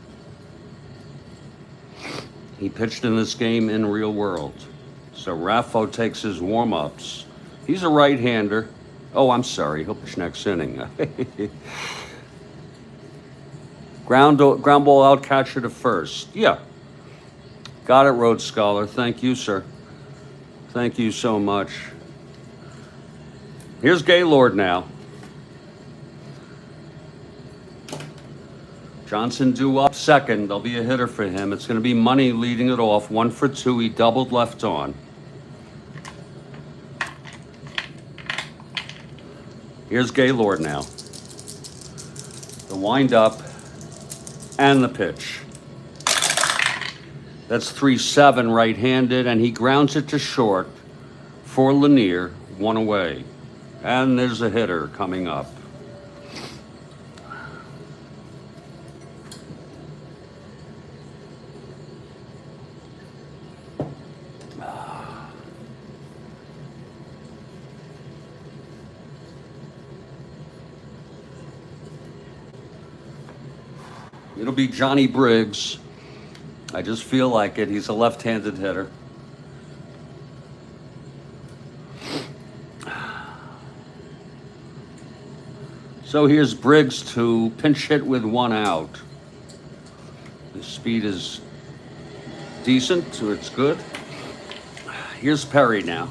He pitched in this game in real world. So Raffo takes his warm-ups. He's a right-hander. Oh, I'm sorry. He'll pitch next inning. Ground ball out, catcher to first. Yeah. Got it, Rhodes Scholar. Thank you, sir. Thank you so much. Here's Gaylord now. Johnson due up second. There'll be a hitter for him. It's going to be Money leading it off. 1 for 2. He doubled left on. Here's Gaylord now. The windup and the pitch. That's 3-7 right-handed, and he grounds it to short for Lanier. 1 away. And there's a hitter coming up. It'll be Johnny Briggs. I just feel like it. He's a left-handed hitter. So here's Briggs to pinch hit with 1 out. The speed is decent, so it's good. Here's Perry now.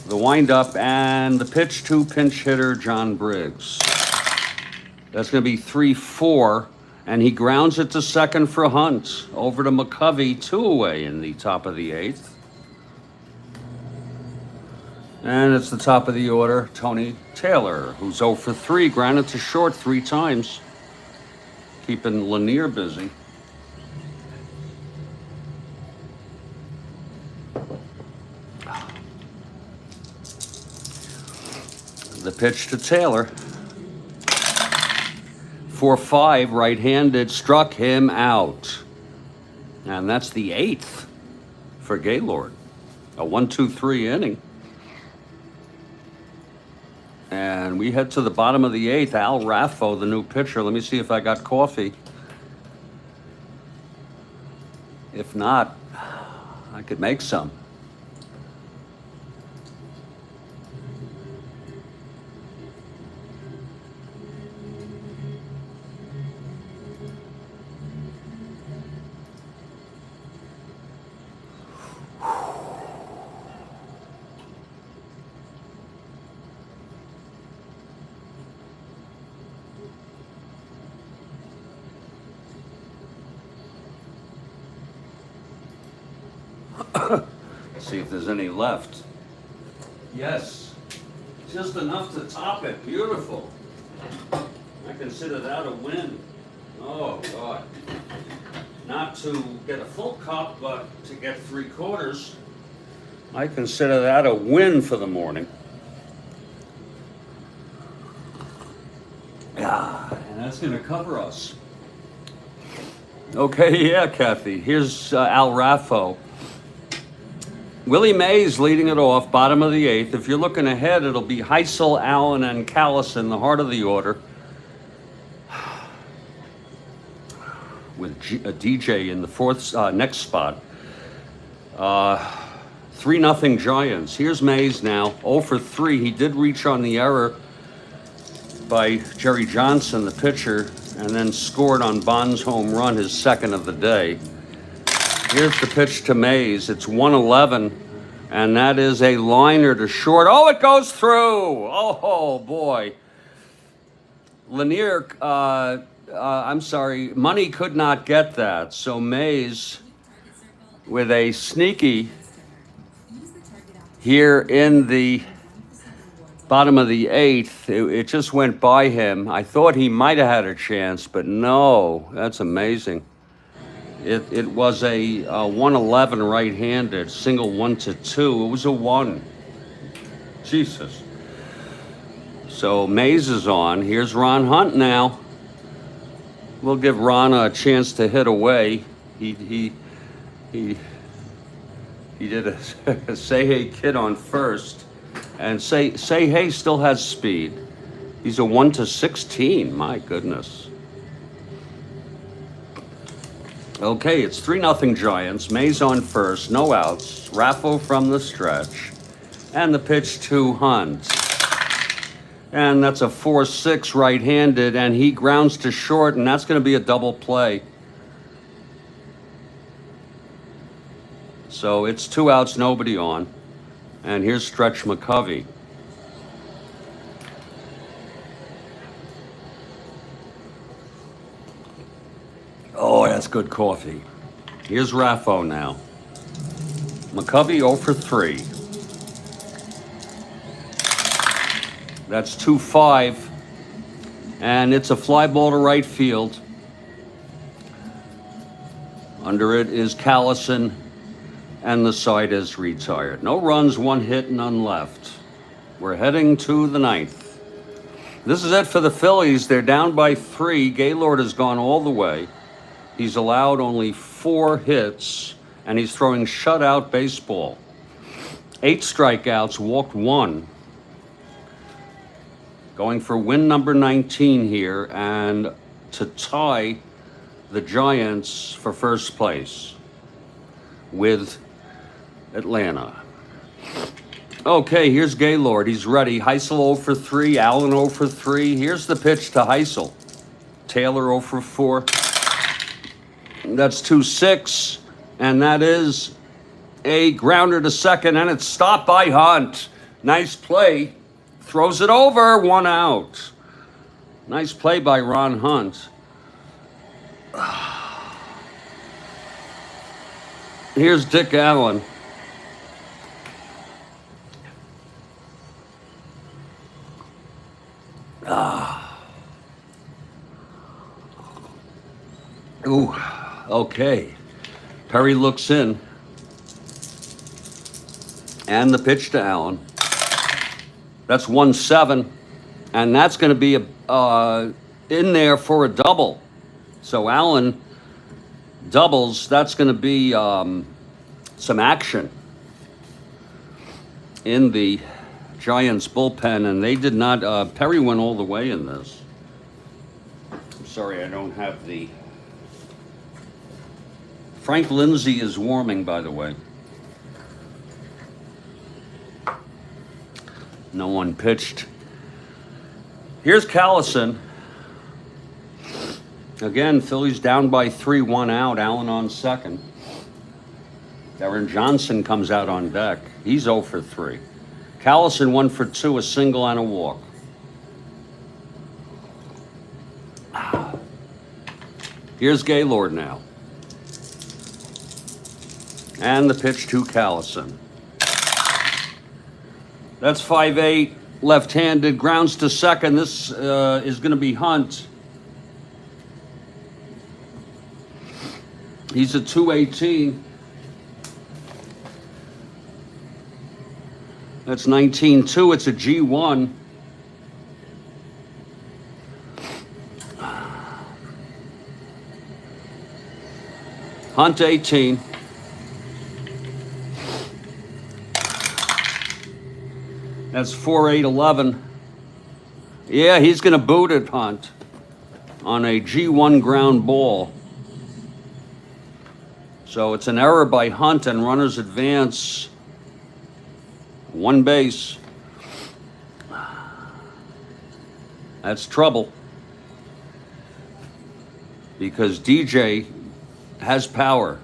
The windup and the pitch to pinch hitter John Briggs. That's going to be 3-4, and he grounds it to second for Hunt. Over to McCovey, 2 away in the top of the 8th. And it's the top of the order, Tony Taylor, who's 0 for 3, grounded to short 3 times. Keeping Lanier busy. The pitch to Taylor. 4-5, right-handed, struck him out. And that's the 8th for Gaylord. A 1-2-3 inning. And we head to the bottom of the 8th. Al Raffo, the new pitcher. Let me see if I got coffee. If not, I could make some. See if there's any left. Yes, just enough to top it. Beautiful. I consider that a win. Oh, God. Not to get a full cup, but to get 3/4. I consider that a win for the morning. And that's going to cover us. Okay, yeah, Kathy. Here's Al Raffo. Willie Mays leading it off, bottom of the 8th. If you're looking ahead, it'll be Heisel, Allen, and Callison, the heart of the order, with a DJ in the fourth next spot. 3-0 Giants. Here's Mays now, 0 for 3. He did reach on the error by Jerry Johnson, the pitcher, and then scored on Bond's home run, his second of the day. Here's the pitch to Mays. It's 1-11, and that is a liner to short. Oh, it goes through. Oh, boy. Lanier, I'm sorry, Money could not get that. So Mays with a sneaky here in the bottom of the 8th. It just went by him. I thought he might have had a chance, but no, that's amazing. It was a 111 right-handed, single 1-2. It was a 1. Jesus. So Mays is on. Here's Ron Hunt now. We'll give Ron a chance to hit away. He did a Say Hey Kid on first, and Say Hey still has speed. He's a 1-16. My goodness. Okay, it's 3-0 Giants. Mays on first, no outs. Raffo from the stretch, and the pitch to Hunt. And that's a 4-6 right-handed, and he grounds to short, and that's going to be a double play. So it's 2 outs, nobody on. And here's Stretch McCovey. Oh, that's good coffee. Here's Raffo now. McCovey 0 for 3. That's 2-5. And it's a fly ball to right field. Under it is Callison, and the side is retired. No runs, 1 hit, none left. We're heading to the 9th. This is it for the Phillies. They're down by 3. Gaylord has gone all the way. He's allowed only 4 hits, and he's throwing shutout baseball. 8 strikeouts, walked 1. Going for win number 19 here, and to tie the Giants for first place with Atlanta. Okay, here's Gaylord. He's ready. Heisel 0 for 3, Allen 0 for 3. Here's the pitch to Heisel. Taylor 0 for 4. That's 2-6, and that is a grounder to second, and it's stopped by Hunt. Nice play. Throws it over, 1 out. Nice play by Ron Hunt. Here's Dick Allen. Ooh, okay. Perry looks in. And the pitch to Allen. That's 1-7. And that's going to be in there for a double. So Allen doubles. That's going to be some action in the Giants bullpen. And they did not, Perry went all the way in this. I'm sorry, I don't have the... Frank Lindsay is warming, by the way. No one pitched. Here's Callison. Again, Phillies down by 3, 1 out. Allen on second. Darren Johnson comes out on deck. He's 0 for 3. Callison 1 for 2, a single and a walk. Here's Gaylord now. And the pitch to Callison. That's 5-8, left-handed, grounds to second. This is going to be Hunt. He's a 218. That's 19-2. It's a G1. Hunt 18. That's 4-8-11. Yeah, he's going to boot it, Hunt, on a G1 ground ball. So it's an error by Hunt, and runners advance one base. That's trouble, because DJ has power.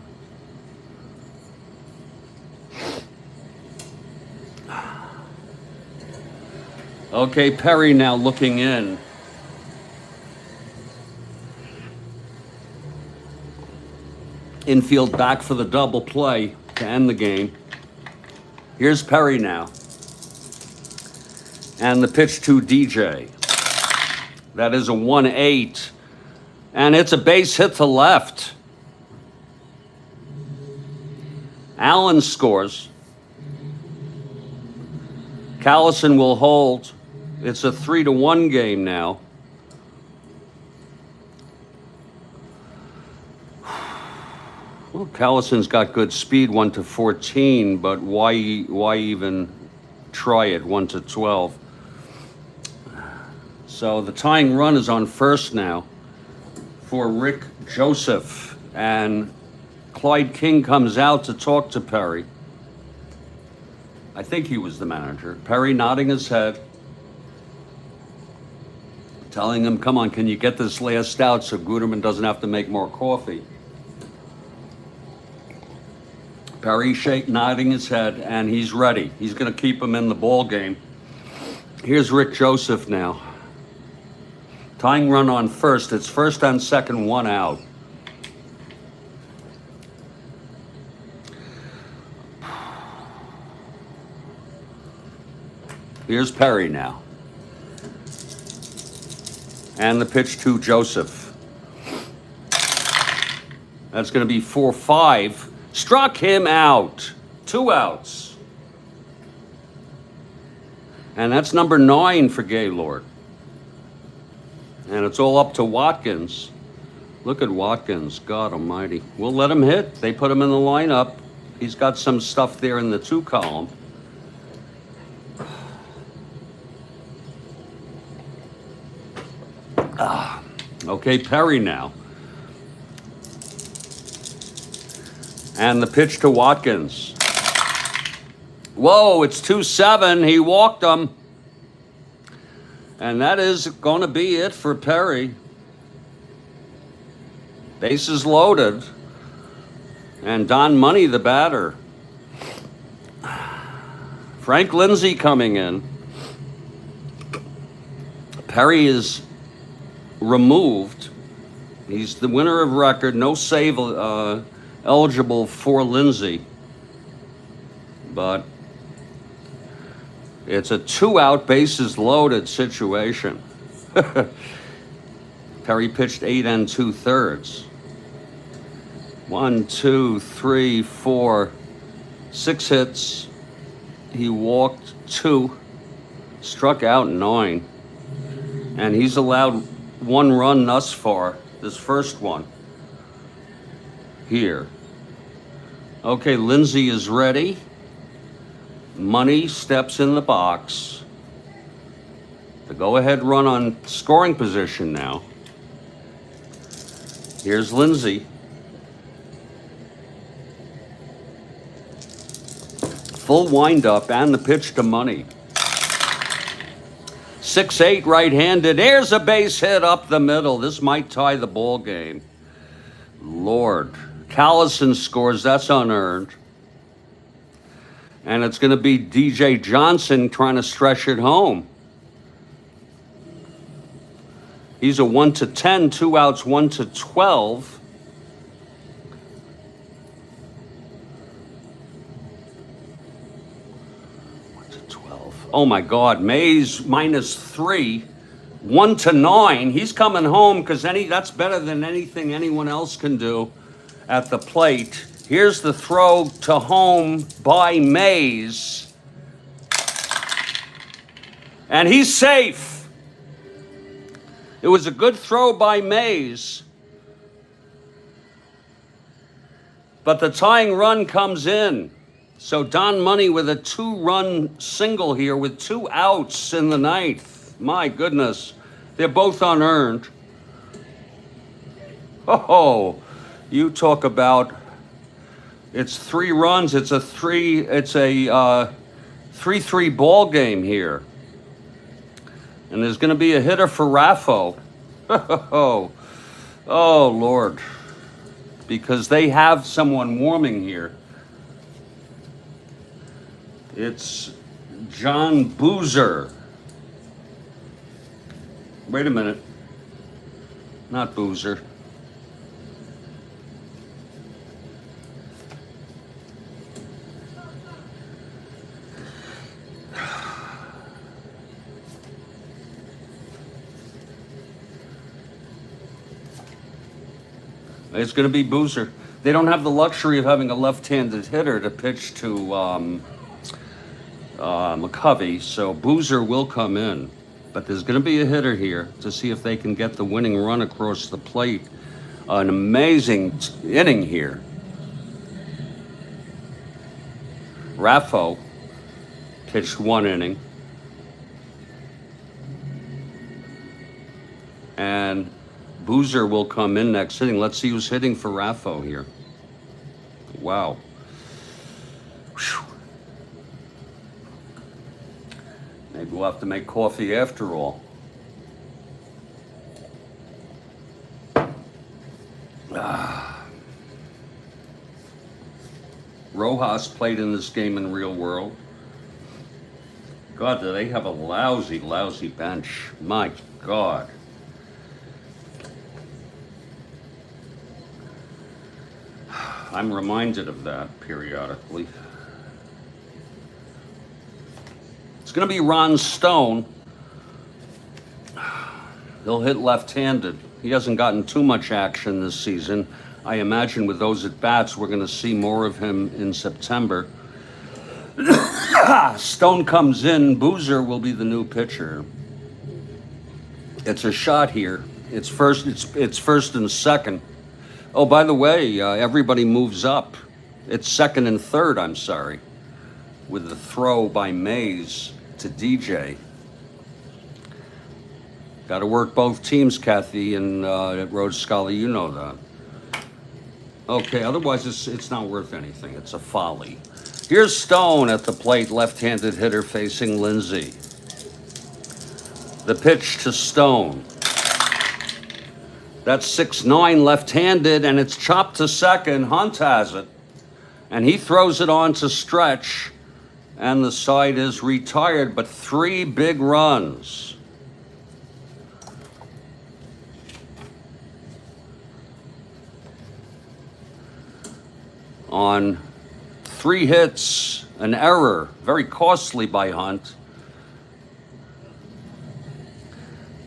Okay, Perry now looking in. Infield back for the double play to end the game. Here's Perry now. And the pitch to DJ. That is a 1-8. And it's a base hit to left. Allen scores. Callison will hold. It's a 3-1 game now. Well, Callison's got good speed, 1-14, but why even try it, 1-12? So the tying run is on first now for Rick Joseph, and Clyde King comes out to talk to Perry. I think he was the manager. Perry nodding his head, telling him, come on, can you get this last out so Guterman doesn't have to make more coffee? Perry nodding his head, and he's ready. He's going to keep him in the ball game. Here's Rick Joseph now. Tying run on first. It's first and second, one out. Here's Perry now. And the pitch to Joseph. That's going to be 4-5. Struck him out. 2 outs. And that's number 9 for Gaylord. And it's all up to Watkins. Look at Watkins. God almighty. We'll let him hit. They put him in the lineup. He's got some stuff there in the 2 column. Okay, Perry now. And the pitch to Watkins. Whoa, it's 2-7. He walked him. And that is going to be it for Perry. Bases loaded. And Don Money, the batter. Frank Lindsay coming in. Perry is removed. He's the winner of record. No save eligible for Lindsay. But it's a 2-out bases loaded situation. Perry pitched 8 2/3. 1, 2, 3, 4, 6 hits. He walked 2, struck out 9, and he's allowed 1 run thus far, this first one here. Okay, Lindsay is ready. Money steps in the box. The go-ahead run on scoring position now. Here's Lindsay. Full windup and the pitch to Money. 6-8 right-handed. There's a base hit up the middle. This might tie the ball game. Lord. Callison scores. That's unearned. And it's going to be DJ Johnson trying to stretch it home. He's a 1-10, 2 outs, 1-12. Oh my God, Mays -3, 1-9. He's coming home because that's better than anything anyone else can do at the plate. Here's the throw to home by Mays. And he's safe. It was a good throw by Mays. But the tying run comes in. So Don Money with a 2-run single here with 2 outs in the ninth. My goodness. They're both unearned. Oh, you talk about, it's 3 runs. It's a 3-3 ball game here. And there's going to be a hitter for Raffo. Oh, Lord. Because they have someone warming here. It's John Boozer. Wait a minute. Not Boozer. It's going to be Boozer. They don't have the luxury of having a left-handed hitter to pitch to McCovey, so Boozer will come in. But there's going to be a hitter here to see if they can get the winning run across the plate. An amazing inning here. Raffo pitched 1 inning. And Boozer will come in next inning. Let's see who's hitting for Raffo here. Wow. Whew. Maybe we'll have to make coffee after all. Rojas played in this game in real world. God, do they have a lousy, lousy bench. My God. I'm reminded of that periodically. It's going to be Ron Stone. He'll hit left-handed. He hasn't gotten too much action this season. I imagine with those at-bats, we're going to see more of him in September. Stone comes in. Boozer will be the new pitcher. It's a shot here. It's first and second. Oh, by the way, everybody moves up. It's second and third, I'm sorry, with the throw by Mays to DJ. Got to work both teams, Kathy, and at Rhodes Scholar, you know that. Okay, otherwise it's not worth anything. It's a folly. Here's Stone at the plate, left-handed hitter facing Lindsay. The pitch to Stone. That's 6'9", left-handed, and it's chopped to second. Hunt has it, and he throws it on to Stretch, and the side is retired, but 3 big runs. On 3 hits, an error, very costly by Hunt.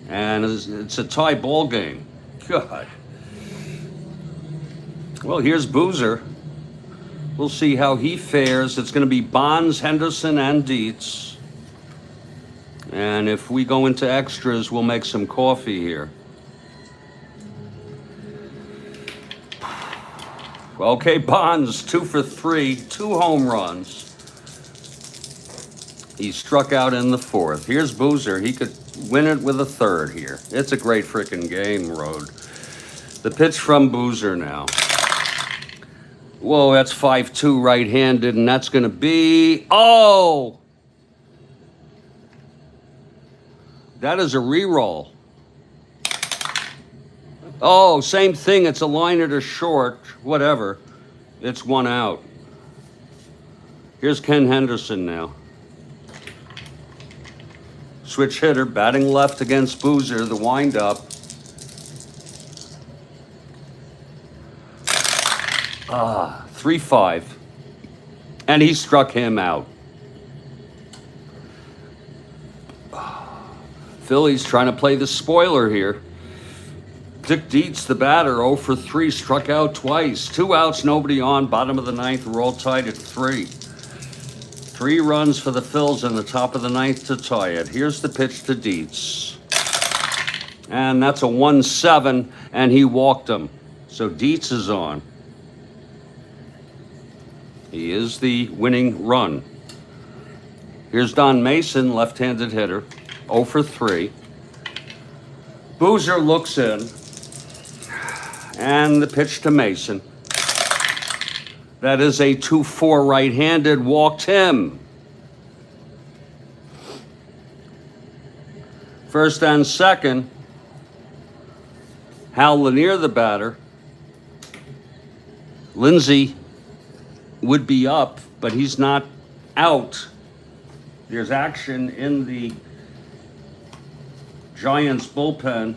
And it's a tie ball game. God. Well, here's Boozer. We'll see how he fares. It's going to be Bonds, Henderson, and Dietz. And if we go into extras, we'll make some coffee here. Okay, Bonds, 2 for 3, 2 home runs. He struck out in the 4th. Here's Boozer. He could win it with a 3rd here. It's a great freaking game, Road. The pitch from Boozer now. Whoa, that's 5-2 right-handed, and that's going to be... Oh! That is a re-roll. Oh, same thing. It's a liner to short. Whatever. It's 1 out. Here's Ken Henderson now. Switch hitter, batting left against Boozer, the windup. 3-5. And he struck him out. Phillies trying to play the spoiler here. Dick Dietz, the batter, 0 for 3, struck out twice. 2 outs, nobody on. Bottom of the 9th, we're all tied at 3. 3 runs for the Phils in the top of the 9th to tie it. Here's the pitch to Dietz. And that's a 1-7, and he walked him. So Dietz is on. He is the winning run. Here's Don Mason, left-handed hitter, 0 for 3. Boozer looks in, and the pitch to Mason. That is a 2-4 right-handed, walked him. First and second, Hal Lanier, the batter. Lindsey would be up, but he's not out. There's action in the Giants bullpen.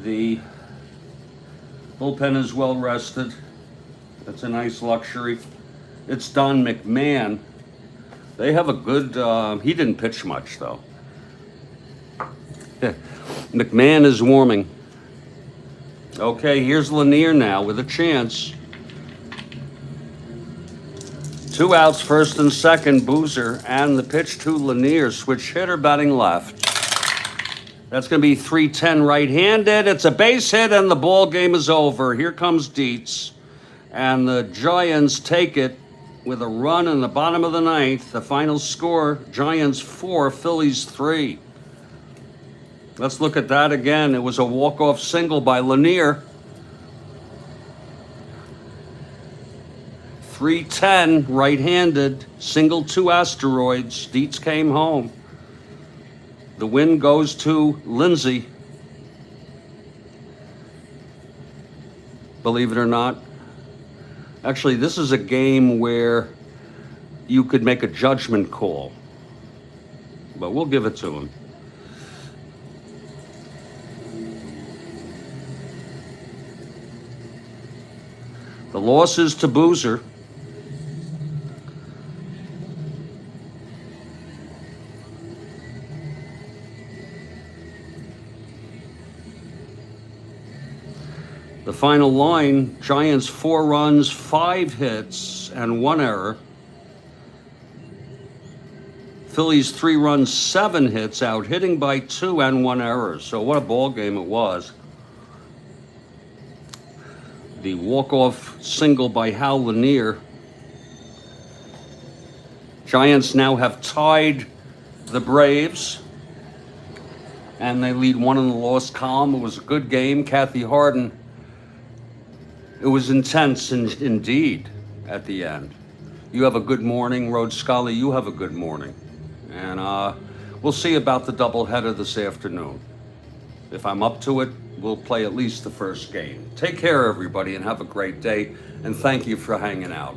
The bullpen is well rested. That's a nice luxury. It's Don McMahon. They have a good, he didn't pitch much though. McMahon is warming. Okay, here's Lanier now with a chance. 2 outs, first and second, Boozer, and the pitch to Lanier, switch hitter batting left. That's going to be 3-10 right-handed. It's a base hit, and the ball game is over. Here comes Dietz, and the Giants take it with a run in the bottom of the ninth. The final score, Giants 4, Phillies 3. Let's look at that again. It was a walk-off single by Lanier. 3-10 right-handed, single 2 asteroids. Dietz came home. The win goes to Lindsey. Believe it or not. Actually, this is a game where you could make a judgment call, but we'll give it to him. The loss is to Boozer. The final line, Giants 4 runs, 5 hits, and 1 error. Phillies 3 runs, 7 hits, out hitting by 2 and 1 error. So what a ball game it was. The walk-off single by Hal Lanier. Giants now have tied the Braves, and they lead 1 in the loss column. It was a good game. Kathy Harden. It was intense indeed at the end. You have a good morning, Rhodes Scully. You have a good morning. And we'll see about the doubleheader this afternoon. If I'm up to it, we'll play at least the first game. Take care, everybody, and have a great day. And thank you for hanging out.